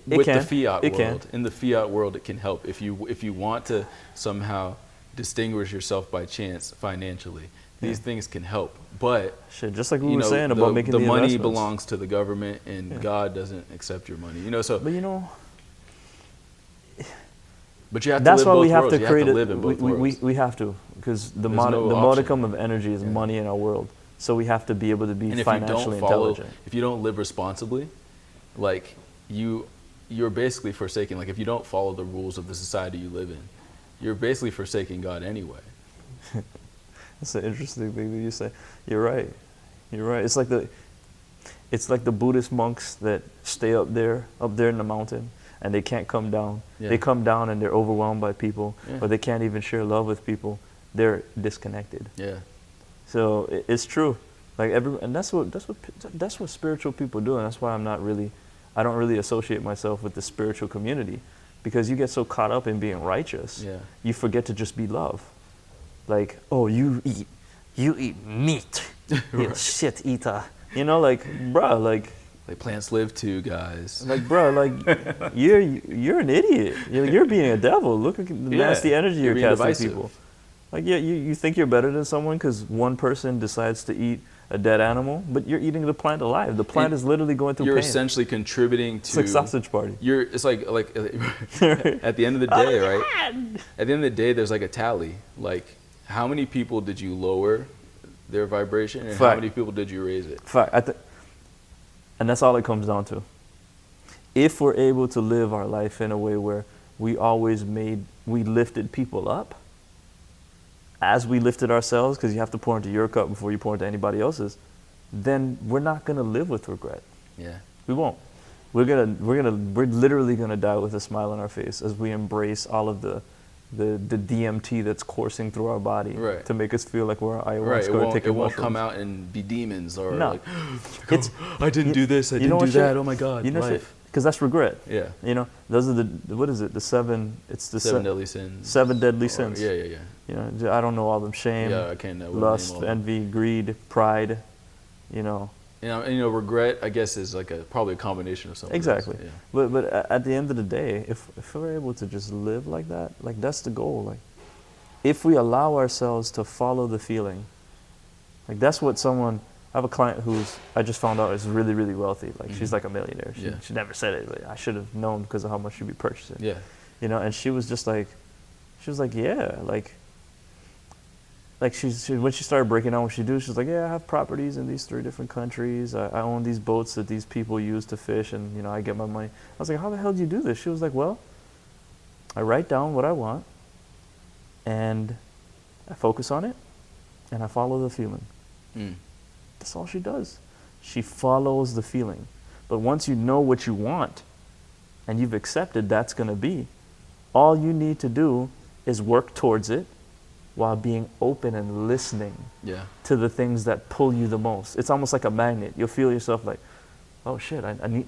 S2: with the fiat world. In the fiat world, it can help. If you want to somehow distinguish yourself by chance financially, these things can help. But
S1: just like we were saying about making the
S2: money belongs to the government, and God doesn't accept your money. But you have to
S1: that's
S2: live
S1: why
S2: both
S1: we have
S2: worlds.
S1: to create
S2: you have to live in both worlds.
S1: We have to, because the modicum of energy is money in our world. So we have to be able to be financially intelligent.
S2: If you don't live responsibly, like you're basically forsaking. Like if you don't follow the rules of the society you live in, you're basically forsaking God anyway.
S1: That's an interesting thing that you say. You're right. It's like the Buddhist monks that stay up there in the mountain, and they can't come down. Yeah. They come down and they're overwhelmed by people, or they can't even share love with people. They're disconnected.
S2: Yeah.
S1: So it's true. Like and that's what spiritual people do, and that's why I don't really associate myself with the spiritual community, because you get so caught up in being righteous, you forget to just be love. Like, oh, you eat meat, you shit eater. Like, bruh, like
S2: plants live too, guys.
S1: Like, bruh, like you're an idiot. You're being a devil. Look at the nasty energy you're casting
S2: divisive.
S1: People. Like, you think you're better than someone because one person decides to eat a dead animal, but you're eating the plant alive. The plant is literally going through pain.
S2: You're essentially contributing to...
S1: It's like sausage party.
S2: It's like at the end of the day, right? At the end of the day, there's like a tally. Like, how many people did you lower their vibration, and how many people did you raise it?
S1: Fact. And that's all it comes down to. If we're able to live our life in a way where we lifted people up, as we lifted ourselves, because you have to pour into your cup before you pour into anybody else's, then we're not going to live with regret.
S2: Yeah.
S1: We won't. We're literally going to die with a smile on our face as we embrace all of the DMT that's coursing through our body to make us feel like we're ayahuasca.
S2: It won't come out and be demons or like, I didn't do this, I
S1: didn't
S2: do that, oh my God, life.
S1: Because that's regret.
S2: Yeah.
S1: Those are what is it? The seven
S2: deadly sins.
S1: 7 deadly sins.
S2: Yeah.
S1: I don't know all of them. Shame,
S2: I can't know.
S1: Lust, envy, greed, pride,
S2: regret, I guess, is like probably a combination of something.
S1: Exactly.
S2: Yeah.
S1: But at the end of the day, if we're able to just live like that, like that's the goal. Like, if we allow ourselves to follow the feeling, like that's what I have a client who's, I just found out, is really, really wealthy. Like, she's like a millionaire. She never said it, but I should have known because of how much she'd be purchasing.
S2: Yeah.
S1: And she was like, yeah, like when she started breaking down what she do, she was like, yeah, I have properties in these 3 different countries. I own these boats that these people use to fish, and I get my money. I was like, how the hell do you do this? She was like, well, I write down what I want, and I focus on it, and I follow the feeling. That's all she does. She follows the feeling. But once you know what you want, and you've accepted that's going to be, all you need to do is work towards it while being open and listening to the things that pull you the most. It's almost like a magnet. You'll feel yourself like, oh shit, I need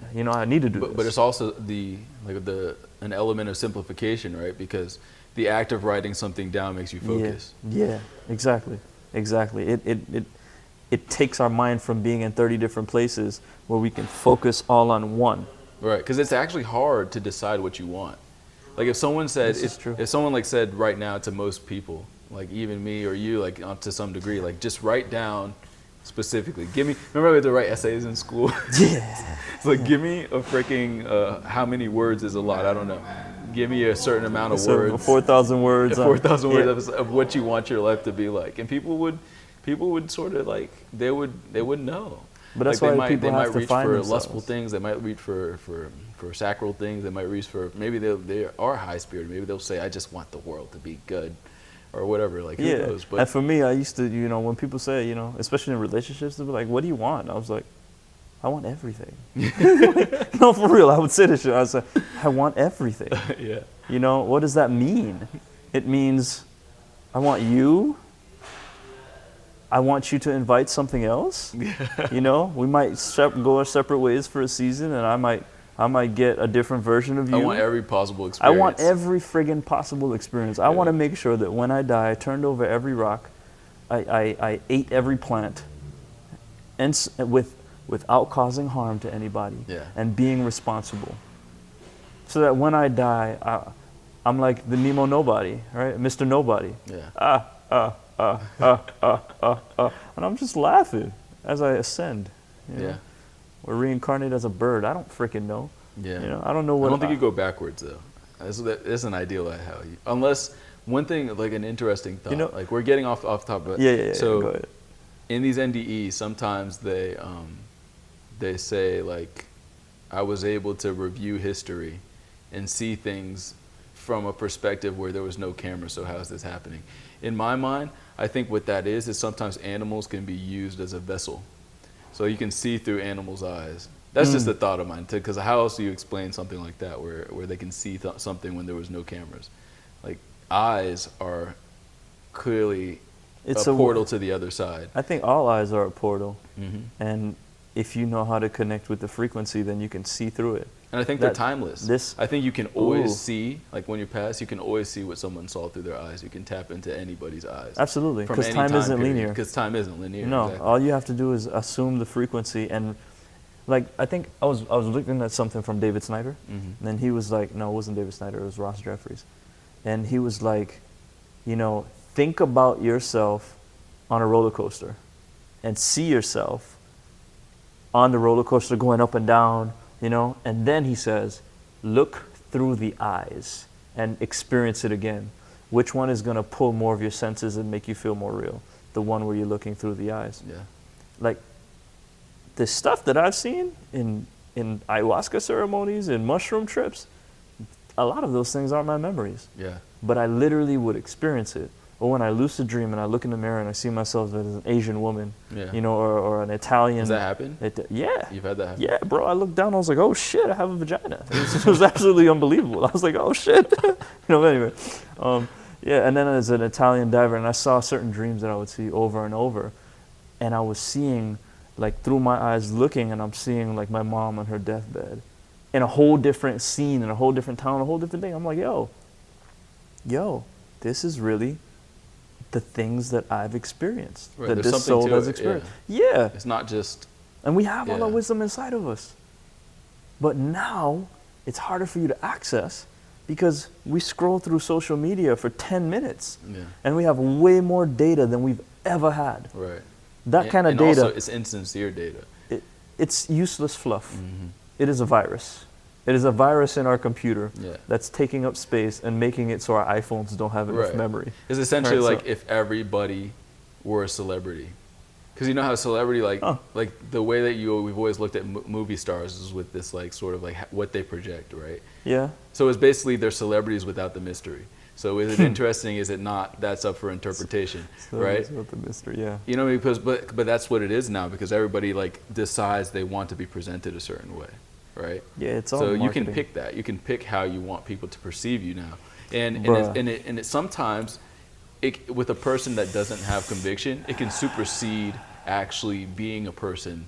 S1: to do this.
S2: But it's also an element of simplification, right? Because the act of writing something down makes you focus.
S1: Yeah, exactly. Exactly. It takes our mind from being in 30 different places where we can focus all on one.
S2: Right, because it's actually hard to decide what you want. Like if someone said,
S1: This is true.
S2: if someone like said right now to most people, like even me or you, like to some degree, like just write down specifically. Remember we had to write essays in school?
S1: Yeah.
S2: It's like, give me a freaking, how many words is a lot? I don't know. Give me a certain amount of
S1: So
S2: words.
S1: 4,000 words.
S2: 4,000 words of what you want your life to be like. And people would sort of like, they would know.
S1: But that's
S2: like
S1: why people
S2: they
S1: have
S2: might
S1: to
S2: reach
S1: find
S2: for
S1: themselves.
S2: lustful things. They might reach for sacral things. They might reach for, maybe they are high spirited. Maybe they'll say, I just want the world to be good or whatever. Like, who knows? But
S1: and for me, I used to, when people say, especially in relationships, they'll be like, what do you want? I was like, I want everything. No, for real. I would say this shit. I was like, I want everything.
S2: yeah.
S1: What does that mean? It means I want you. I want you to invite something else. We might go our separate ways for a season, and I might get a different version of you.
S2: I want every possible experience.
S1: I want every friggin' possible experience. I want to make sure that when I die, I turned over every rock, I ate every plant, and without causing harm to anybody, and being responsible. So that when I die, I'm like the Nemo Nobody, right? Mr. Nobody.
S2: Yeah.
S1: And I'm just laughing as I ascend.
S2: Yeah.
S1: Or reincarnate as a bird. I don't freaking know.
S2: Yeah.
S1: I don't know what.
S2: I don't think you go backwards though. That's an ideal unless one thing, like an interesting thought. Like we're getting off topic. But
S1: Yeah.
S2: So
S1: go ahead.
S2: in these NDEs, sometimes they say like, I was able to review history and see things from a perspective where there was no camera. So how is this happening? In my mind, I think what that is sometimes animals can be used as a vessel. So you can see through animals' eyes. That's just a thought of mine, because how else do you explain something like that, where they can see something when there was no cameras? Like, eyes are clearly a portal to the other side.
S1: I think all eyes are a portal.
S2: Mm-hmm.
S1: And if you know how to connect with the frequency, then you can see through it.
S2: And I think they're timeless. I think you can always see, like when you pass, you can always see what someone saw through their eyes. You can tap into anybody's eyes.
S1: Absolutely, because time isn't linear.
S2: Because time isn't linear.
S1: No,
S2: exactly.
S1: all you have to do is assume the frequency. And like, I think I was looking at something from David Snyder,
S2: Mm-hmm.
S1: and he was like, no, it wasn't David Snyder, it was Ross Jeffries. And he was like, think about yourself on a roller coaster and see yourself on the roller coaster going up and down, and then he says, look through the eyes and experience it again. Which one is going to pull more of your senses and make you feel more real? The one where you're looking through the eyes.
S2: Yeah.
S1: Like, the stuff that I've seen in ayahuasca ceremonies and mushroom trips, a lot of those things aren't my memories.
S2: Yeah.
S1: But I literally would experience it. Or when I lucid dream and I look in the mirror and I see myself as an Asian woman, or an Italian.
S2: Does that happen?
S1: Yeah.
S2: You've had that happen?
S1: Yeah, bro. I looked down, I was like, oh shit, I have a vagina. It was absolutely unbelievable. I was like, oh shit. Anyway. And then as an Italian diver, and I saw certain dreams that I would see over and over. And I was seeing, like, through my eyes looking, and I'm seeing, like, my mom on her deathbed. In a whole different scene, in a whole different town, a whole different thing. I'm like, yo, this is really the things that I've experienced,
S2: right,
S1: that this soul has experienced. Yeah.
S2: It's not just...
S1: And we have all the wisdom inside of us. But now, it's harder for you to access because we scroll through social media for 10 minutes.
S2: Yeah.
S1: And we have way more data than we've ever had.
S2: Right.
S1: That kind of data...
S2: also, it's insincere data.
S1: It's useless fluff.
S2: Mm-hmm.
S1: It is a virus. It is a virus in our computer
S2: Yeah.
S1: that's taking up space and making it so our iPhones don't have enough memory.
S2: It's essentially like if everybody were a celebrity. Because you know how celebrity, like the way that we've always looked at movie stars is with this like sort of like what they project, right?
S1: Yeah.
S2: So it's basically they're celebrities without the mystery. So is it interesting? Is it not? That's up for interpretation, right?
S1: That's what the mystery, yeah.
S2: You know, because but that's what it is now because everybody like decides they want to be presented a certain way. Right.
S1: Yeah, it's all
S2: so
S1: marketing.
S2: You can pick that. You can pick how you want people to perceive you now, and it sometimes, with a person that doesn't have conviction, it can supersede actually being a person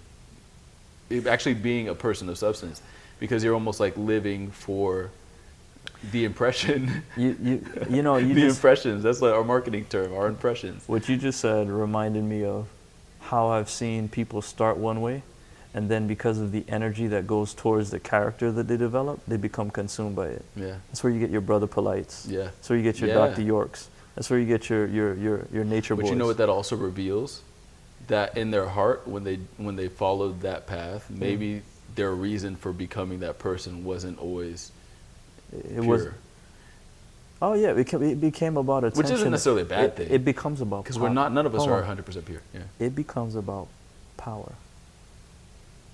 S2: of substance, because you're almost like living for The impression.
S1: You know, you
S2: The
S1: just,
S2: impressions. That's like our marketing term. Our impressions.
S1: what you just said reminded me of how I've seen people start one way, and then because of the energy that goes towards the character that they develop, they become consumed by it.
S2: Yeah.
S1: That's where you get your Brother Polites.
S2: Yeah.
S1: That's where you get your
S2: Yeah.
S1: Dr. Yorks. That's where you get your nature
S2: But
S1: boys.
S2: you know what that also reveals? That in their heart, when they followed that path, maybe their reason for becoming that person wasn't always
S1: it
S2: pure.
S1: was. Oh yeah, it became about attention.
S2: Which isn't necessarily a bad thing.
S1: It becomes about
S2: Because none of us
S1: power.
S2: are 100% pure. Yeah.
S1: It becomes about power.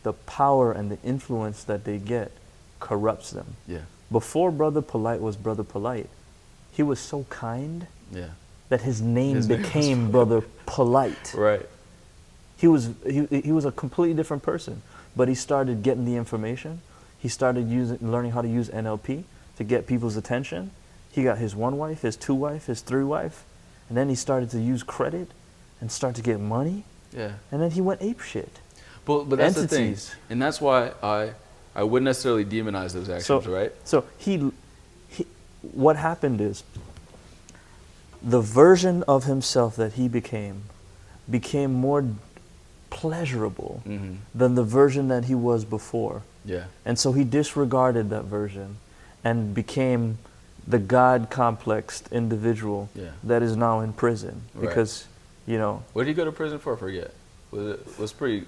S1: The power and the influence that they get corrupts them.
S2: Yeah.
S1: Before Brother Polite was Brother Polite, he was so kind
S2: Yeah.
S1: that his name
S2: His name was
S1: became Brother Polite.
S2: Right.
S1: He was a completely different person, but he started getting the information. He started learning how to use NLP to get people's attention. He got his one wife, his two wife, his three wife, and then he started to use credit and start to get money,
S2: Yeah.
S1: and then he went apeshit.
S2: But that's the thing.
S1: Entities.
S2: And that's why I wouldn't necessarily demonize those actions, right?
S1: So what happened is, the version of himself that he became more pleasurable
S2: Mm-hmm.
S1: than the version that he was before.
S2: Yeah.
S1: And so he disregarded that version and became the God complexed individual
S2: Yeah.
S1: that is now in prison.
S2: Right.
S1: Because, you know,
S2: What did he go to prison for? I forget. Was pretty.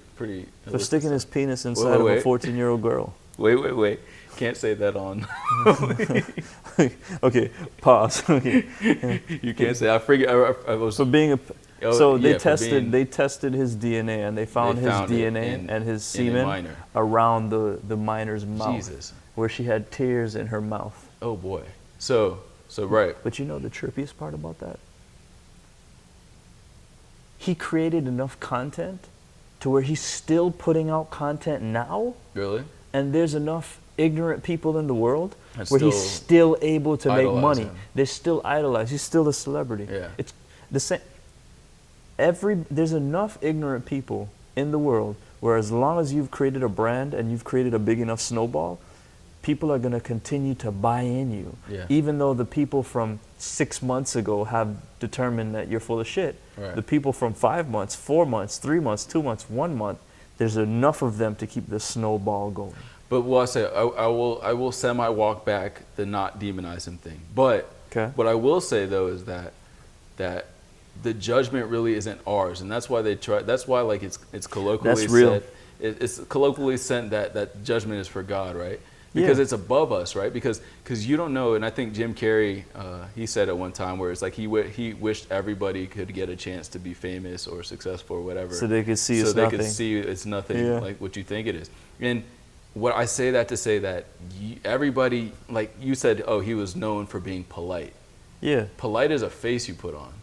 S1: for sticking his penis inside of a
S2: wait.
S1: 14-year-old girl.
S2: Wait. Can't say that on.
S1: Okay, pause. Okay.
S2: You can't say. I forget. I was.
S1: For being
S2: Oh,
S1: so
S2: yeah,
S1: they tested his DNA, and they found his
S2: found it
S1: DNA and his
S2: in a
S1: semen
S2: minor.
S1: around the minor's mouth,
S2: Jesus.
S1: where she had tears in her mouth.
S2: Oh boy. So right.
S1: But you know the trippiest part about that? He created enough content to where he's still putting out content now,
S2: Really?
S1: and there's enough ignorant people in the world
S2: That
S1: where he's
S2: still
S1: still able to make
S2: idolize
S1: money.
S2: him.
S1: They still idolize. He's still a celebrity.
S2: Yeah.
S1: It's the same. There's enough ignorant people in the world where, as long as you've created a brand and you've created a big enough snowball, people are going to continue to buy in you.
S2: Yeah.
S1: Even though the people from 6 months ago have determined that you're full of shit.
S2: Right.
S1: The people from 5 months, 4 months, 3 months, 2 months, 1 month, there's enough of them to keep the snowball going.
S2: But what I say, I will semi walk back the not demonizing thing. But
S1: Okay.
S2: what I will say though is that the judgment really isn't ours, and that's why they try. That's why like it's colloquially
S1: That's real.
S2: said. It's colloquially said that judgment is for God, right? Because
S1: Yeah.
S2: it's above us, right? Because you don't know, and I think Jim Carrey he said at one time where it's like he wished everybody could get a chance to be famous or successful or whatever,
S1: So they could see
S2: so
S1: it's
S2: they
S1: nothing.
S2: could see it's nothing
S1: Yeah.
S2: like what you think it is. And what I say that to say that everybody, like you said, oh, he was known for being polite.
S1: Yeah.
S2: Polite is a face you put on.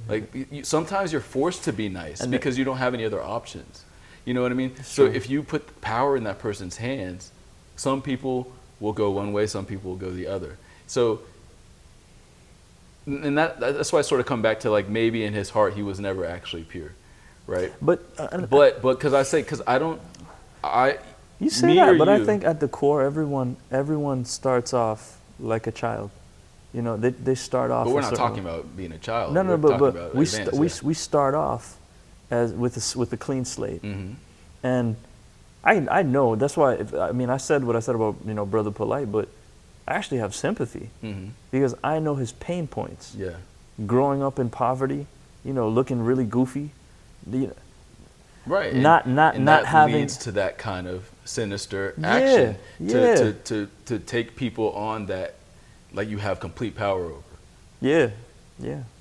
S2: Like sometimes you're forced to be nice
S1: And
S2: because you don't have any other options. You know what I mean?
S1: That's
S2: So
S1: true.
S2: if you put power in that person's hands, some people will go one way, some people will go the other. So, and that's why I sort of come back to like maybe in his heart he was never actually pure, right?
S1: But
S2: because
S1: you say
S2: me
S1: that,
S2: or
S1: but I
S2: you-
S1: think at the core, everyone starts off like a child. You know, they start off.
S2: But we're
S1: a
S2: not
S1: certain
S2: talking about being a child.
S1: No,
S2: We're talking
S1: but
S2: about
S1: we
S2: advance,
S1: we start off as with a clean slate,
S2: Mm-hmm.
S1: and I know that's why. I said what I said about Brother Polite, but I actually have sympathy
S2: Mm-hmm.
S1: because I know his pain points.
S2: Yeah.
S1: Growing up in poverty, looking really goofy,
S2: Right.
S1: Not
S2: that
S1: having
S2: leads to that kind of sinister
S1: Yeah,
S2: action
S1: yeah.
S2: to take people on that like you have complete power over.
S1: yeah.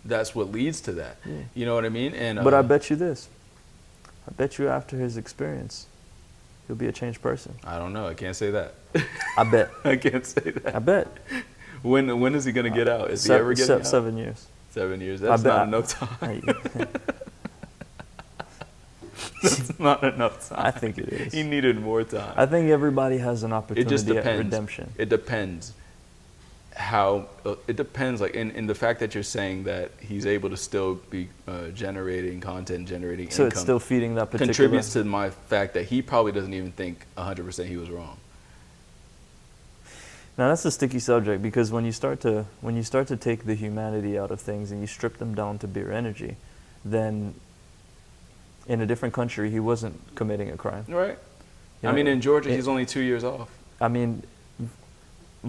S2: That's what leads to that.
S1: Yeah.
S2: You know what I mean? And
S1: But I bet you this. I bet you after his experience, he'll be a changed person.
S2: I don't know. I can't say that.
S1: I bet.
S2: I can't say that.
S1: I bet.
S2: When is he gonna get out? Is he ever getting out?
S1: 7 years.
S2: 7 years. That's
S1: bet
S2: not enough time. That's not enough time.
S1: I think it is.
S2: He needed more time.
S1: I think everybody has an
S2: It
S1: opportunity
S2: just
S1: at
S2: depends.
S1: redemption.
S2: It depends how. It depends. Like in the fact that you're saying that he's able to still be generating content, generating
S1: So
S2: income,
S1: it's still feeding that particular.
S2: contributes to my fact that he probably doesn't even think 100% he was wrong.
S1: Now that's a sticky subject, because when you start to take the humanity out of things and you strip them down to bare energy, then in a different country he wasn't committing a crime.
S2: Right.
S1: You
S2: I
S1: know,
S2: mean, in Georgia, he's only 2 years off.
S1: I mean,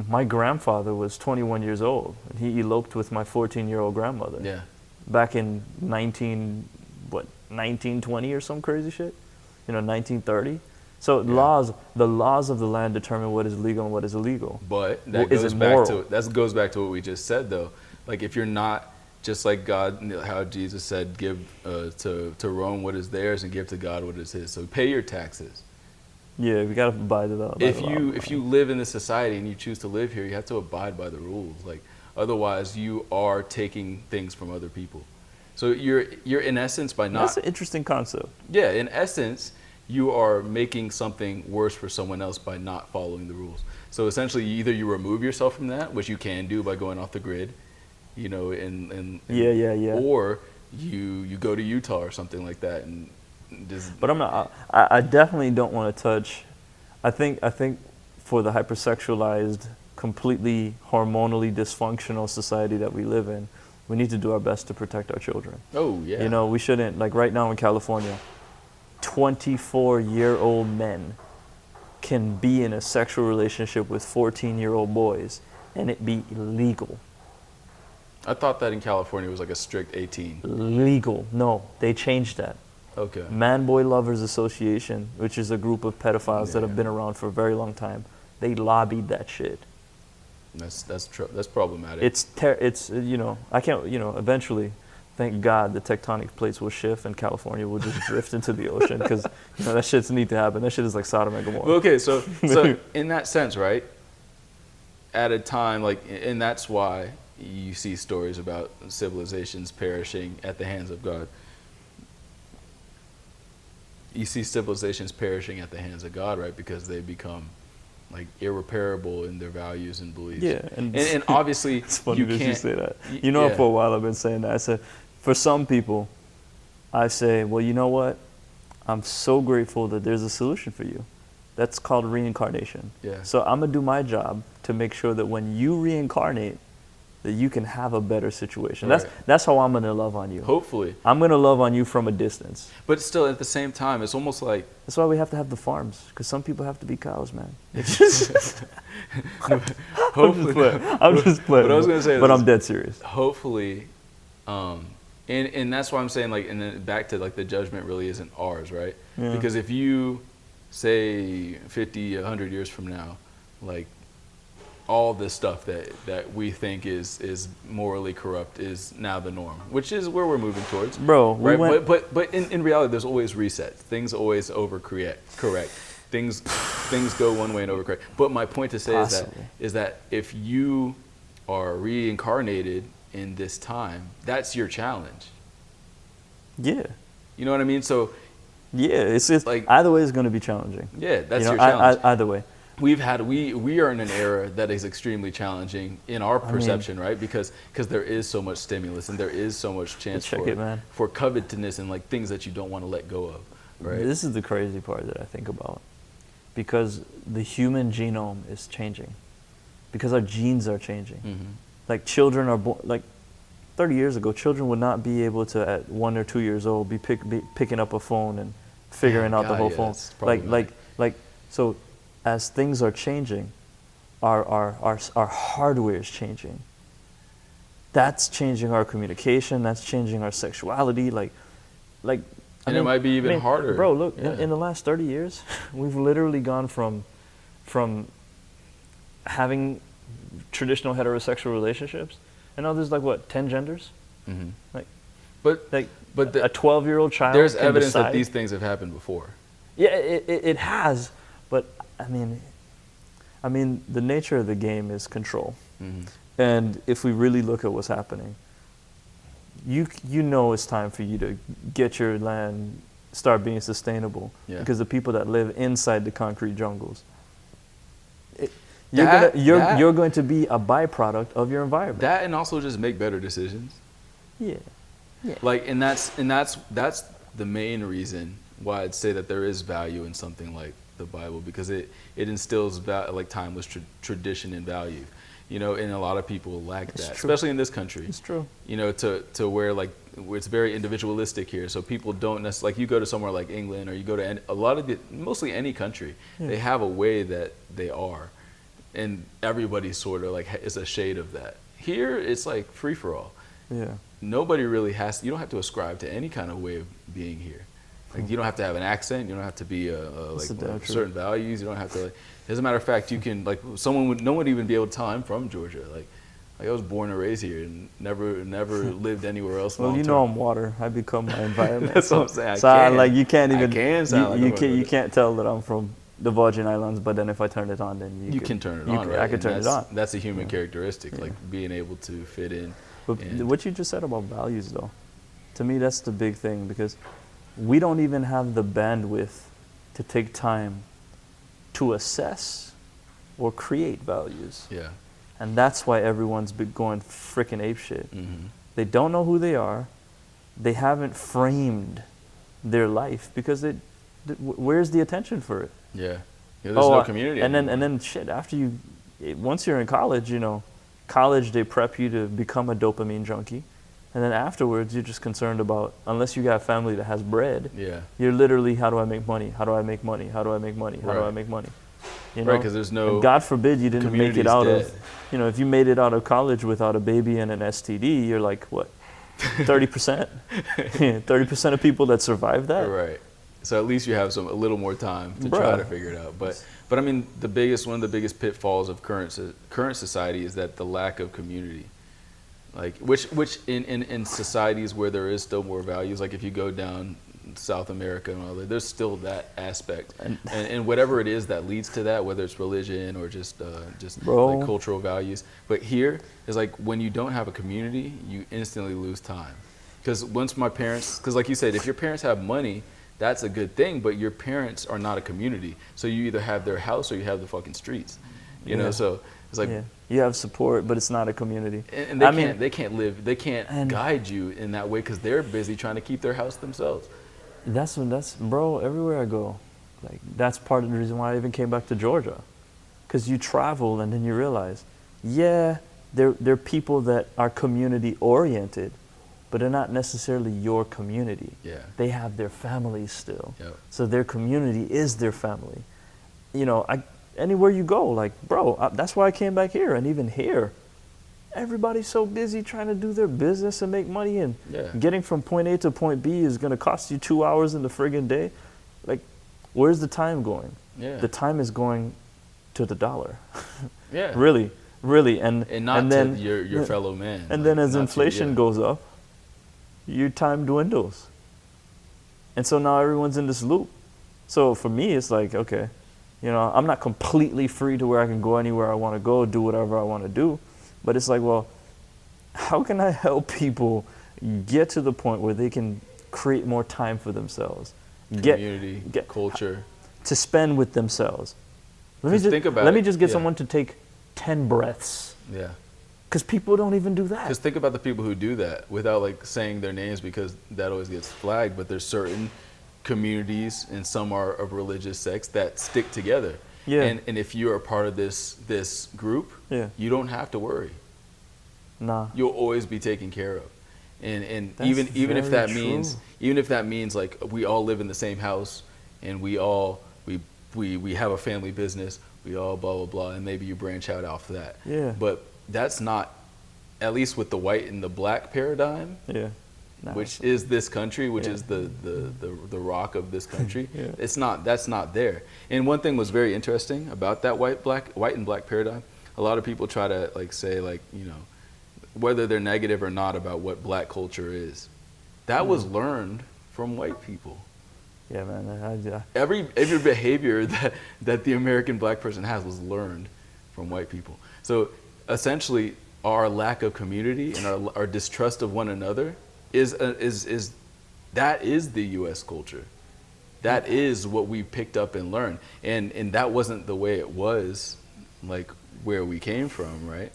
S1: my grandfather was 21 years old. He eloped with my 14-year-old grandmother.
S2: Yeah.
S1: Back in 1920 or some crazy shit, 1930. So
S2: Yeah.
S1: the laws of the land determine what is legal and what is illegal.
S2: But that
S1: Is
S2: goes
S1: it
S2: back
S1: moral?
S2: goes back to what we just said, though. Like, if you're not just like God, how Jesus said, give to Rome what is theirs and give to God what is his. So pay your taxes.
S1: Yeah, we gotta abide by the law.
S2: If you live in this society and you choose to live here, you have to abide by the rules. Like, otherwise, you are taking things from other people. So you're in essence, by not.
S1: That's an interesting concept.
S2: Yeah, in essence, you are making something worse for someone else by not following the rules. So essentially, either you remove yourself from that, which you can do by going off the grid,
S1: Yeah.
S2: or you go to Utah or something like that and just.
S1: But I'm not. I definitely don't want to touch. I think for the hypersexualized, completely hormonally dysfunctional society that we live in, we need to do our best to protect our children.
S2: Oh yeah.
S1: We shouldn't, like right now in California, 24-year-old men can be in a sexual relationship with 14-year-old boys and it be illegal.
S2: I thought that in California it was like a strict 18.
S1: Legal. No, they changed that.
S2: Okay.
S1: Man Boy Lovers Association, which is a group of pedophiles that have been around for a very long time, they lobbied that shit.
S2: That's problematic.
S1: It's I can't, eventually, thank God, the tectonic plates will shift and California will just drift into the ocean, because that shit's need to happen. That shit is like Sodom and Gomorrah.
S2: Okay, so in that sense, right? At a time and that's why you see stories about civilizations perishing at the hands of God. You see civilizations perishing at the hands of God, right? Because they become like irreparable in their values and beliefs.
S1: Yeah,
S2: and obviously
S1: it's funny
S2: you
S1: that
S2: can't
S1: you say that.
S2: Yeah.
S1: For a while I've been saying that. I said, for some people, I say, well, you know what? I'm so grateful that there's a solution for you. That's called reincarnation.
S2: Yeah.
S1: So I'm gonna do my job to make sure that when you reincarnate, that you can have a better situation.
S2: Right.
S1: That's how I'm gonna love on you.
S2: Hopefully.
S1: I'm gonna love on you from a distance.
S2: But still, at the same time, it's almost like
S1: That's why we have to have the farms, because some people have to be cows, man.
S2: hopefully.
S1: I'm just playing.
S2: But I was gonna say
S1: but
S2: this.
S1: I'm dead serious.
S2: Hopefully, and that's why I'm saying, like, and then back to like the judgment really isn't ours, right?
S1: Yeah.
S2: Because if you say 50, 100 years from now, like, all this stuff that we think is morally corrupt is now the norm, which is where we're moving towards.
S1: Bro,
S2: right? But in reality, there's always resets. Things always correct. Things go one way and overcorrect. But my point to say is that if you are reincarnated in this time, that's your challenge.
S1: Yeah.
S2: You know what I mean? So
S1: yeah, it's like either way is going to be challenging.
S2: Yeah, that's your challenge.
S1: Either way.
S2: We are in an era that is extremely challenging in our perception, right? Because there is so much stimulus and there is so much chance for covetousness and like things that you don't want to let go of, right?
S1: This is the crazy part that I think about, because the human genome is changing, because our genes are changing.
S2: Mm-hmm.
S1: Like children are born, like 30 years ago, children would not be able to at 1 or 2 years old be picking up a phone and figuring out the whole phone. So. As things are changing, our hardware is changing. That's changing our communication. That's changing our sexuality. It
S2: might be even harder.
S1: Bro, look, in the last 30 years, we've literally gone from having traditional heterosexual relationships, and now there's 10 genders?
S2: Mm-hmm.
S1: But a 12-year-old child.
S2: There's evidence that these things have happened before.
S1: Yeah, it has, but. I mean, the nature of the game is control.
S2: Mm-hmm.
S1: And if we really look at what's happening, you know it's time for you to get your land, start being sustainable.
S2: Yeah.
S1: Because the people that live inside the concrete jungles, you're going to be a byproduct of your environment.
S2: That, and also just make better decisions.
S1: Yeah.
S2: And that's the main reason why I'd say that there is value in something like the Bible, because it instills like timeless tradition and value, you know, and a lot of people lack that, especially in this country.
S1: It's true.
S2: You know, to where like it's very individualistic here, so people don't necessarily, like you go to somewhere like England, or you go to a lot of mostly any country, they have a way that they are, and everybody sort of like is a shade of that. Here it's like free for all.
S1: Yeah.
S2: Nobody really you don't have to ascribe to any kind of way of being here. Like you don't have to have an accent, you don't have to be like certain values, you don't have to, like, as a matter of fact, you can, like, no one would even be able to tell I'm from Georgia. Like I was born and raised here and never lived anywhere else.
S1: Well, you know I'm water. I become my environment.
S2: That's what I'm saying.
S1: You can't even,
S2: you
S1: can't tell that I'm from the Virgin Islands, but then if I turn it on, then you
S2: can turn it on, right?
S1: I can turn it on.
S2: That's a human characteristic, like being able to fit in.
S1: But what you just said about values, though, to me, that's the big thing, because we don't even have the bandwidth to take time to assess or create values.
S2: Yeah.
S1: And that's why everyone's been going freaking apeshit.
S2: Mm-hmm.
S1: They don't know who they are. They haven't framed their life, because where's the attention for it?
S2: Yeah. There's no community.
S1: And then shit, once you're in college, you know, college, they prep you to become a dopamine junkie. And then afterwards, you're just concerned about, unless you got family that has bread, you're literally, how do I make money? How do I make money? How do I make money? How do I make money? You know?
S2: Right, because there's no.
S1: And God forbid you didn't make it out of, you know, if you made it out of college without a baby and an STD, you're like, what, 30%? 30% of people that survive that?
S2: Right. So at least you have a little more time to try to figure it out. But I mean, one of the biggest pitfalls of current society is that the lack of community. Like which in societies where there is still more values, like if you go down South America and all that, there's still that aspect, and whatever it is that leads to that, whether it's religion or just like cultural values. But here is like, when you don't have a community, you instantly lose time. Because because like you said, if your parents have money, that's a good thing, but your parents are not a community, so you either have their house or you have the fucking streets, you know. So it's like
S1: you have support, but it's not a community,
S2: and they can't guide you in that way, because they're busy trying to keep their house themselves.
S1: That's bro, everywhere I go, like, that's part of the reason why I even came back to Georgia, because you travel and then you realize, they're people that are community oriented, but they're not necessarily your community.
S2: Yeah.
S1: They have their families still.
S2: Yep.
S1: So their community is their family. You know, anywhere you go, like, bro, that's why I came back here. And even here, everybody's so busy trying to do their business and make money, and getting from point A to point B is going to cost you 2 hours in the friggin' day. Like, where's the time going? Yeah. The time is going to the dollar.
S2: Yeah.
S1: Really. And
S2: not
S1: then,
S2: to your fellow man.
S1: And then as inflation goes up, your time dwindles. And so now everyone's in this loop. So for me, it's like, okay, you know, I'm not completely free to where I can go anywhere I want to go, do whatever I want to do. But it's like, well, how can I help people get to the point where they can create more time for themselves?
S2: Community, culture.
S1: To spend with themselves. Let me just get someone to take 10 breaths.
S2: Yeah.
S1: Because people don't even do that.
S2: Because think about the people who do that without like saying their names, because that always gets flagged. But there's certain communities, and some are of religious sects, that stick together. Yeah. And if you're a part of this group, you don't have to worry.
S1: Nah.
S2: You'll always be taken care of. And even if that means like we all live in the same house, and we have a family business, we all blah blah blah, and maybe you branch out off of that.
S1: Yeah.
S2: But that's not, at least with the white and the black paradigm. Yeah. Which is this country, which is the rock of this country. That's not there. And one thing was very interesting about that white and black paradigm. A lot of people try to like say, like, you know, whether they're negative or not about what black culture is. That was learned from white people.
S1: Yeah, man.
S2: Every behavior that the American black person has was learned from white people. So essentially, our lack of community and our distrust of one another is the U.S. culture. That is what we picked up and learned, and that wasn't the way it was, like where we came from, right?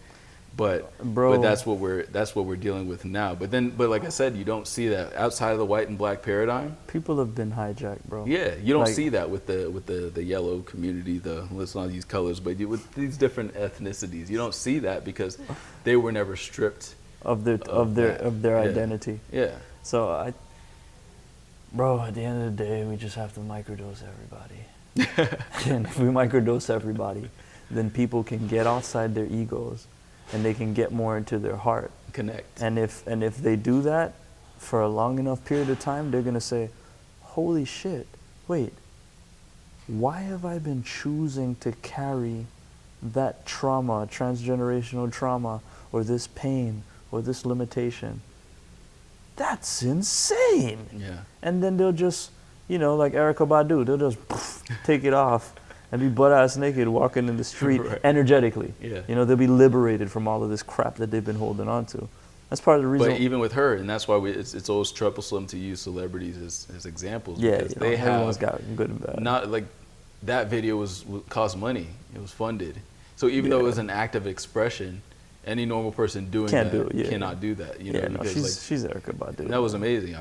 S2: But
S1: Bro.
S2: but that's what we're dealing with now. But like I said, you don't see that outside of the white and black paradigm.
S1: People have been hijacked, bro.
S2: Yeah, you don't
S1: Like-
S2: see that with the yellow community. Let's not use colors, but with these different ethnicities, you don't see that because they were never stripped
S1: Of their
S2: Yeah.
S1: identity.
S2: Yeah,
S1: So bro, at the end of the day, we just have to microdose everybody. And if we microdose everybody, then people can get outside their egos, and they can get more into their heart.
S2: connect.
S1: And if they do that for a long enough period of time, they're gonna say, "Holy shit! Wait, why have I been choosing to carry that trauma, transgenerational trauma, or this pain, or this limitation? That's insane!"
S2: Yeah,
S1: And then they'll just, like Erykah Badu, they'll just take it off and be butt-ass naked walking in the street
S2: Right.
S1: energetically.
S2: Yeah.
S1: They'll be liberated from all of this crap that they've been holding on to. That's part of the reason.
S2: but even with her, and that's why it's always troublesome to use celebrities as examples.
S1: Yeah,
S2: because they
S1: everyone's
S2: have
S1: got good and bad.
S2: not like that video cost money. It was funded. So even though it
S1: Yeah.
S2: was an act of expression, any normal person doing
S1: Can't
S2: that
S1: do it, yeah.
S2: cannot do that.
S1: Yeah, no,
S2: because
S1: she's Erykah Badu.
S2: that was amazing.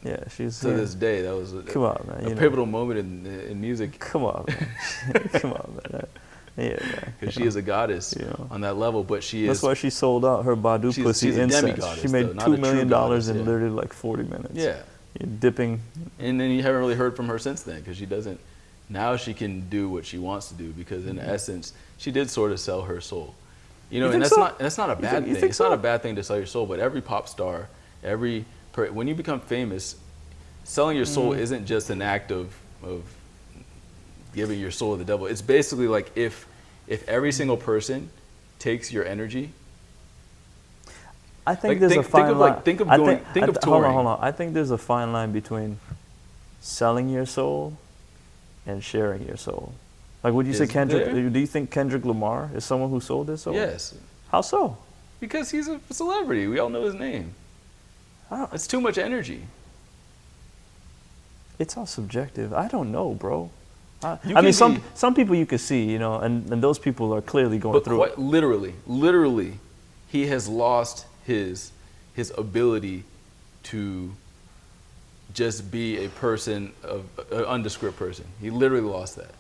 S1: Yeah, she's.
S2: To this day, that was
S1: Come on, man.
S2: a pivotal moment in music.
S1: Come on, man. Come on, man. Yeah, man.
S2: Because she is a goddess on that level, but she
S1: That's
S2: is.
S1: why she sold out her Badu
S2: she's
S1: pussy
S2: a
S1: incense.
S2: demi-goddess,
S1: She made
S2: though, not
S1: $2
S2: a true
S1: million
S2: goddess,
S1: in
S2: yeah.
S1: literally like 40 minutes.
S2: Yeah,
S1: Dipping.
S2: and then you haven't really heard from her since then because she doesn't. Now she can do what she wants to do because in essence, she did sort of sell her soul.
S1: You
S2: And
S1: think
S2: that's
S1: so?
S2: that's not a bad
S1: you
S2: thing.
S1: think
S2: It's not
S1: so?
S2: a bad thing to sell your soul, but every pop star, when you become famous, selling your soul isn't just an act of giving your soul to the devil. It's basically like if every single person takes your energy.
S1: I think
S2: Like,
S1: there's
S2: think-
S1: a fine
S2: think of,
S1: line.
S2: like, think of
S1: I
S2: going- think of touring.
S1: Hold on. I think there's a fine line between selling your soul and sharing your soul. Like, would you say
S2: Is
S1: Kendrick?
S2: there?
S1: Do you think Kendrick Lamar is someone who sold his soul?
S2: Yes,
S1: How so?
S2: because he's a celebrity. We all know his name.
S1: I don't,
S2: It's too much energy.
S1: it's all subjective. I don't know, bro.
S2: You
S1: I
S2: can
S1: mean, some
S2: be-
S1: some people you can see, and those people are clearly going
S2: But
S1: through
S2: quite
S1: it.
S2: literally, he has lost his ability to just be a person of an undescript person. He literally lost that.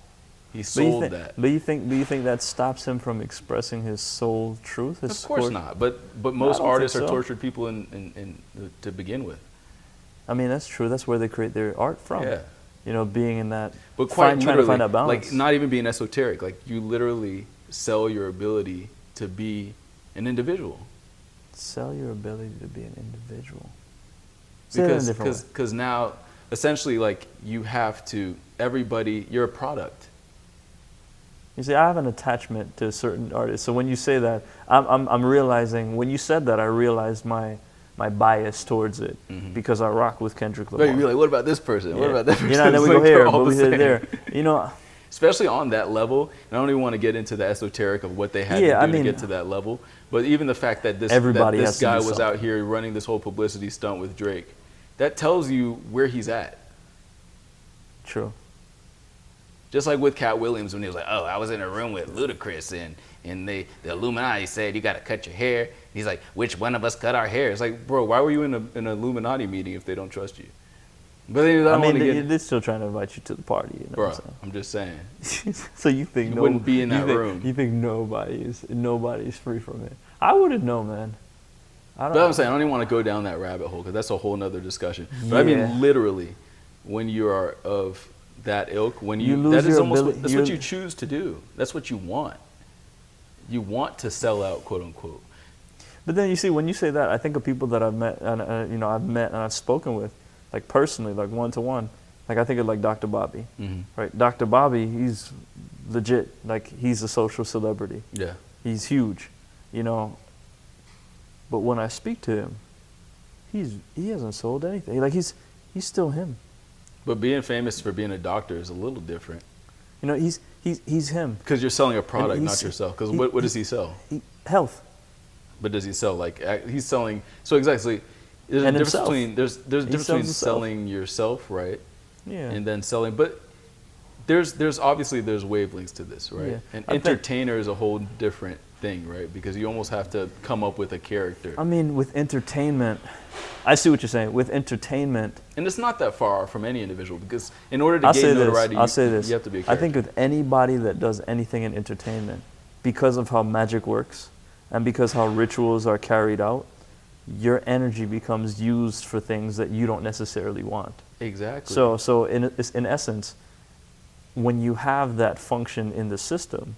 S2: He sold that.
S1: But you think that stops him from expressing his soul truth?
S2: Of course not. But most
S1: don't
S2: artists
S1: think
S2: are
S1: so.
S2: tortured people to begin with.
S1: I mean, that's true. That's where they create their art from.
S2: Yeah.
S1: Being in that,
S2: But quite
S1: trying to
S2: literally,
S1: find that balance.
S2: like not even being esoteric. Like you literally sell your ability to be an individual.
S1: Sell your ability to be an individual. Say that in a different way.
S2: Because now essentially like you have to you're a product.
S1: You see, I have an attachment to certain artists. So when you say that, I'm realizing, when you said that, I realized my bias towards it because I rock with Kendrick Lamar.
S2: Right, you're like, what about this person? What about that person?
S1: And then
S2: It's
S1: we go
S2: like they're
S1: here,
S2: all
S1: but we
S2: the
S1: hit
S2: same.
S1: there.
S2: Especially on that level, and I don't even want to get into the esoteric of what they had to do to get to that level. But even the fact that this
S1: has to
S2: guy
S1: do
S2: was out
S1: something.
S2: here running this whole publicity stunt with Drake, that tells you where he's at.
S1: True.
S2: Just like with Cat Williams when he was like, "Oh, I was in a room with Ludacris and the Illuminati said you got to cut your hair." He's like, "Which one of us cut our hair?" It's like, bro, why were you in an Illuminati meeting if they don't trust you? But then I
S1: mean,
S2: get,
S1: they're still trying to invite you to the party. You know
S2: bro,
S1: what
S2: I'm just saying.
S1: I'm saying? So you think
S2: You wouldn't be in that room.
S1: You think nobody's free from it? I wouldn't know, man.
S2: But I'm saying I don't even want to go down that rabbit hole because that's a whole nother discussion. But I
S1: Yeah.
S2: mean, literally, when you are of that ilk, when
S1: You
S2: you
S1: lose
S2: that is
S1: your
S2: almost
S1: ability-
S2: that's what you choose to do. That's what you want. You want to sell out, quote unquote.
S1: But then you see, when you say that, I think of people that I've met, and I've spoken with, like personally, like one to one. Like I think of like Dr. Bobby, right? Dr. Bobby, he's legit. Like he's a social celebrity.
S2: Yeah.
S1: He's huge, But when I speak to him, he hasn't sold anything. Like he's still him.
S2: But being famous for being a doctor is a little different.
S1: He's him.
S2: Because you're selling a product, not
S1: he's-
S2: yourself. Because
S1: he-
S2: what does he sell?
S1: Health.
S2: But does he sell he's selling? So exactly, there's a
S1: And
S2: difference
S1: himself.
S2: between there's a difference
S1: sells
S2: between
S1: himself.
S2: selling yourself, right,
S1: Yeah.
S2: and then selling. But there's obviously there's wavelengths to this, right?
S1: Yeah.
S2: And
S1: I think-
S2: entertainer is a whole different thing, right? Because you almost have to come up with a character.
S1: I mean, with entertainment, I see what you're saying. With entertainment,
S2: And it's not that far from any individual, because in order to
S1: I'll
S2: gain
S1: say
S2: notoriety,
S1: this.
S2: you have to be a
S1: I
S2: character.
S1: think with anybody that does anything in entertainment, because of how magic works and because how rituals are carried out, your energy becomes used for things that you don't necessarily want.
S2: Exactly.
S1: So in essence, when you have that function in the system,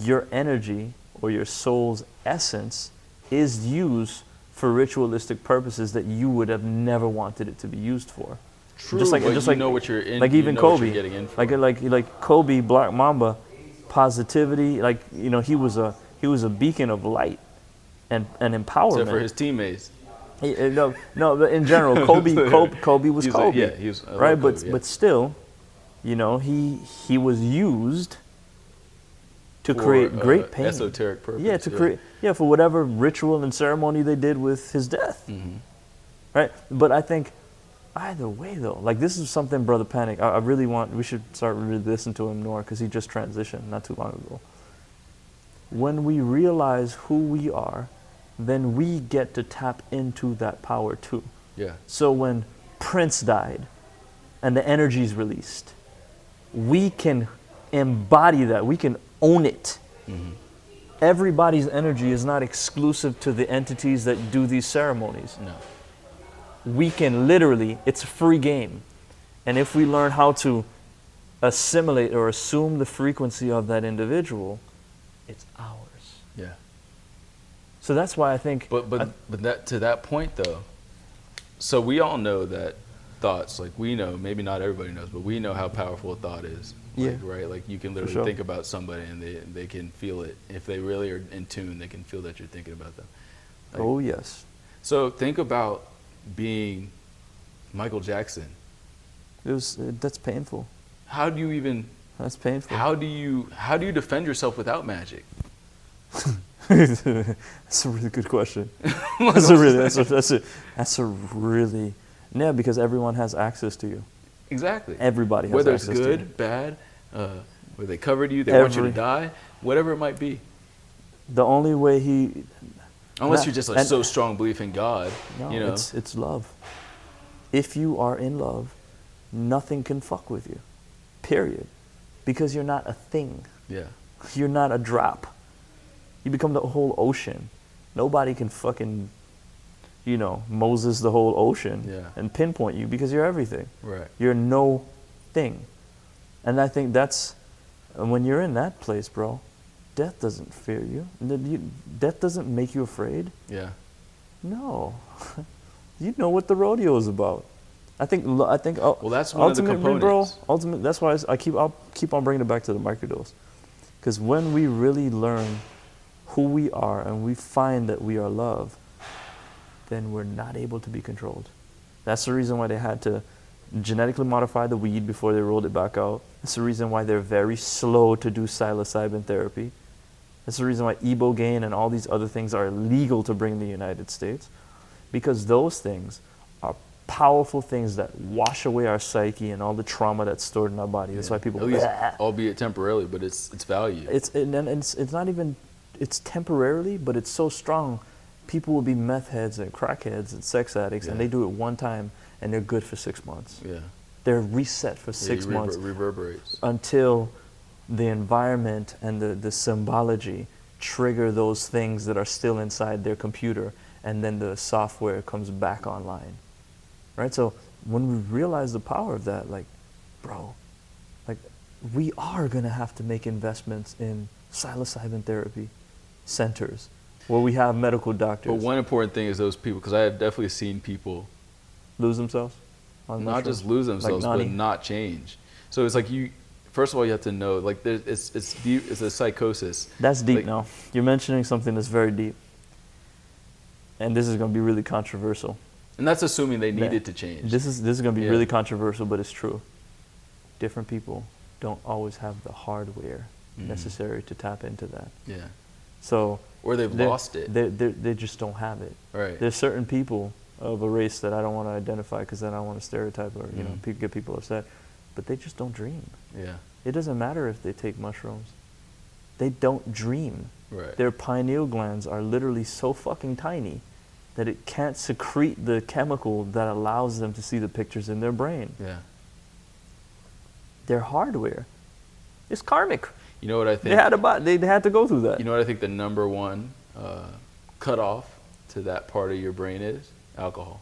S1: your energy or your soul's essence is used for ritualistic purposes that you would have never wanted it to be used for.
S2: True,
S1: Just like,
S2: but
S1: just
S2: you
S1: like,
S2: know what you're in.
S1: like
S2: you
S1: even
S2: know what
S1: Kobe,
S2: you're getting in for.
S1: like Kobe, Black Mamba, positivity. Like, you know, he was a beacon of light and empowerment.
S2: Except for his teammates.
S1: No, but in general, Kobe was Kobe.
S2: He was
S1: right.
S2: Kobe, yeah.
S1: But still, you know, he was used to
S2: For,
S1: create great pain.
S2: Esoteric purpose.
S1: Yeah, to create for whatever ritual and ceremony they did with his death.
S2: Mm-hmm.
S1: Right. But I think either way though, like this is something Brother Panic. I really want. We should start really listening to him more because he just transitioned not too long ago. When we realize who we are, then we get to tap into that power too.
S2: Yeah.
S1: So when Prince died and the energy is released, we can embody that. We can own it.
S2: Mm-hmm.
S1: Everybody's energy is not exclusive to the entities that do these ceremonies.
S2: No.
S1: We can literally, it's a free game. And if we learn how to assimilate or assume the frequency of that individual, it's ours.
S2: Yeah.
S1: So that's why I think.
S2: But that to that point though, so we all know that thoughts, like we know, maybe not everybody knows, but we know how powerful a thought is. Like,
S1: Yeah.
S2: right? Like you can literally
S1: sure.
S2: think about somebody and they can feel it. If they really are in tune, they can feel that you're thinking about them. Like,
S1: Oh yes.
S2: So think about being Michael Jackson.
S1: That's painful.
S2: How do you even?
S1: That's painful.
S2: How do you defend yourself without magic?
S1: That's a really good question. That's a really yeah, because everyone has access to you.
S2: Exactly.
S1: Everybody has
S2: Whether it's
S1: access to you.
S2: good, bad, where they covered you, they want you to
S1: Every-
S2: die, whatever it might be.
S1: The only way he
S2: Unless
S1: Nah,
S2: you're just like
S1: and-
S2: so strong belief in God,
S1: no,
S2: you know.
S1: it's love. If you are in love, nothing can fuck with you. Period. Because you're not a thing.
S2: Yeah.
S1: You're not a drop. You become the whole ocean. Nobody can fucking, Moses the whole ocean and pinpoint you because you're everything.
S2: Right.
S1: You're no thing. And I think that's, when you're in that place, bro, death doesn't fear you. Death doesn't make you afraid.
S2: Yeah.
S1: No. You know what the rodeo is about. I think.
S2: Well, that's one of the components.
S1: Bro, ultimately, that's why I'll keep on bringing it back to the microdose. Because when we really learn who we are and we find that we are love, then we're not able to be controlled. That's the reason why they had to genetically modify the weed before they rolled it back out. That's the reason why they're very slow to do psilocybin therapy. That's the reason why ibogaine and all these other things are illegal to bring in the United States. Because those things are powerful things that wash away our psyche and all the trauma that's stored in our body. That's why people,
S2: at least, albeit temporarily, but it's value.
S1: it's not even, it's temporarily, but it's so strong. People will be meth heads and crackheads and sex addicts, and they do it one time, and they're good for 6 months.
S2: Yeah.
S1: They're reset for 6 months.
S2: Reverberates.
S1: Until the environment and the symbology trigger those things that are still inside their computer, and then the software comes back online. Right? So when we realize the power of that, like, bro, like, we are going to have to make investments in psilocybin therapy centers where we have medical doctors.
S2: But one important thing is those people, because I have definitely seen people
S1: lose themselves? On
S2: not
S1: mushrooms?
S2: just lose themselves,
S1: Like
S2: but
S1: Nani?
S2: not change. So it's like first of all, you have to know, like, it's deep, it's a psychosis.
S1: That's deep
S2: Like-
S1: now. You're mentioning something that's very deep. And this is going to be really controversial.
S2: And that's assuming they needed to change.
S1: This is going to be
S2: Yeah.
S1: really controversial, but it's true. Different people don't always have the hardware necessary to tap into that.
S2: Yeah.
S1: So
S2: Or they've lost it.
S1: They just don't have it.
S2: Right.
S1: There's certain people of a race that I don't want to identify because then I want to stereotype or get people upset, but they just don't dream.
S2: Yeah.
S1: It doesn't matter if they take mushrooms. They don't dream.
S2: Right.
S1: Their pineal glands are literally so fucking tiny that it can't secrete the chemical that allows them to see the pictures in their brain.
S2: Yeah.
S1: Their hardware is karmic.
S2: You know what I think?
S1: They had to go through that.
S2: You know what I think the number one cutoff to that part of your brain is? Alcohol.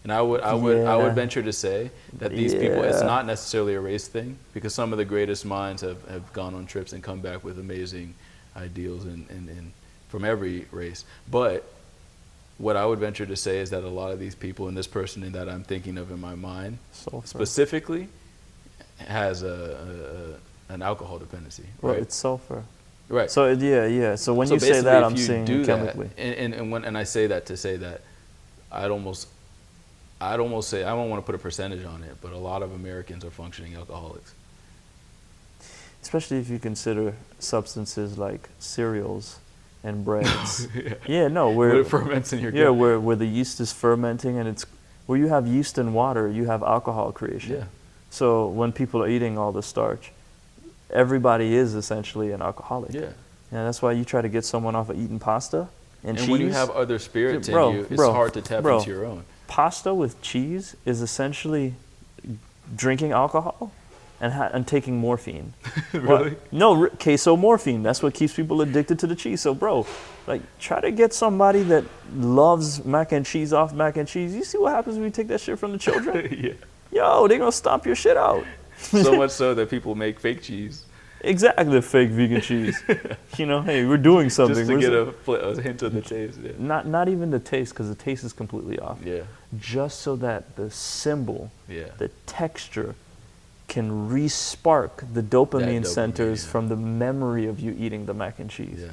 S2: And I would venture to say that these people, it's not necessarily a race thing, because some of the greatest minds have gone on trips and come back with amazing ideals and from every race. But what I would venture to say is that a lot of these people, and this person that I'm thinking of in my mind specifically, has an alcohol dependency. Right?
S1: Well, it's sulfur.
S2: Right.
S1: So yeah. So when you say that, I'm saying chemically.
S2: And I say that to say that I'd almost say, I don't want to put a percentage on it, but a lot of Americans are functioning alcoholics.
S1: Especially if you consider substances like cereals and breads. Where
S2: it ferments in your gut.
S1: Yeah, where the yeast is fermenting, and it's where you have yeast and water, you have alcohol creation.
S2: Yeah.
S1: So when people are eating all the starch, everybody is essentially an alcoholic.
S2: Yeah.
S1: And that's why you try to get someone off of eating pasta and cheese.
S2: When you have other spirits in you, it's hard to tap into your own.
S1: Pasta with cheese is essentially drinking alcohol and taking morphine.
S2: Really?
S1: No, queso morphine. That's what keeps people addicted to the cheese. So, bro, like, try to get somebody that loves mac and cheese off mac and cheese. You see what happens when you take that shit from the children?
S2: Yeah.
S1: Yo, they're gonna stomp your shit out.
S2: So much so that people make fake cheese.
S1: Exactly, fake vegan cheese. You know, hey, we're doing something.
S2: Just to get a hint of the taste. Yeah.
S1: Not even the taste, because the taste is completely off.
S2: Yeah.
S1: Just so that the symbol,
S2: Yeah.
S1: the texture, can re-spark the dopamine centers from the memory of you eating the mac and cheese.
S2: Yeah.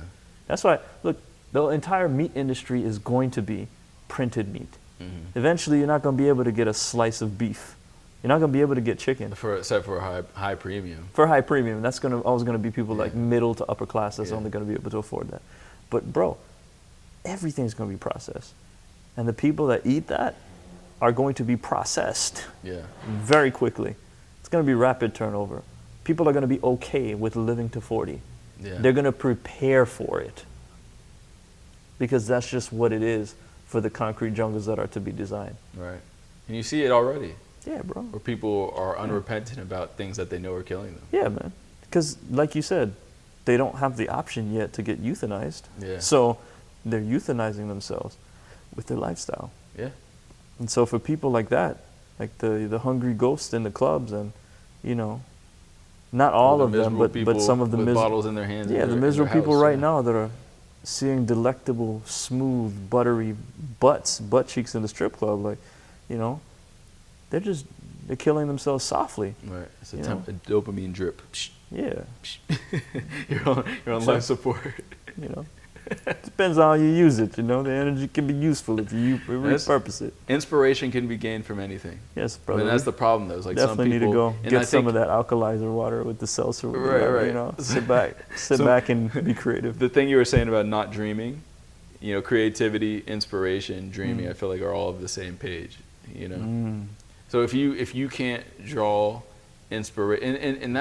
S1: That's why, look, the entire meat industry is going to be printed meat.
S2: Mm-hmm.
S1: Eventually, you're not going to be able to get a slice of beef. You're not going to be able to get chicken.
S2: Except for a high premium.
S1: For high premium, that's always going to be people like middle to upper class that's only going to be able to afford that. But bro, everything's going to be processed. And the people that eat that are going to be processed very quickly. It's going to be rapid turnover. People are going to be okay with living to 40.
S2: Yeah.
S1: They're going to prepare for it. Because that's just what it is for the concrete jungles that are to be designed.
S2: Right. And you see it already.
S1: Yeah, bro.
S2: Where people are unrepentant about things that they know are killing them.
S1: Yeah, man. Because, like you said, they don't have the option yet to get euthanized.
S2: Yeah.
S1: So they're euthanizing themselves with their lifestyle.
S2: Yeah.
S1: And so for people like that, like the hungry ghosts in the clubs, and, you know, not all of them, but some of the
S2: with bottles in their hands.
S1: Yeah, the miserable people right now that are seeing delectable, smooth, buttery butt cheeks in the strip club, like, you know, they're killing themselves softly.
S2: Right. It's a dopamine drip.
S1: Yeah.
S2: you're on life support.
S1: You know. Depends on how you use it, you know. The energy can be useful if you repurpose it.
S2: Inspiration can be gained from anything.
S1: Yes, brother.
S2: And that's the problem, though. It's like
S1: definitely
S2: some people
S1: need to go
S2: and
S1: get some of that alkalizer water with the seltzer.
S2: Right.
S1: You know, sit back and be creative.
S2: The thing you were saying about not dreaming, you know, creativity, inspiration, dreaming, I feel like are all of the same page. You know. So if you can't draw inspiration, and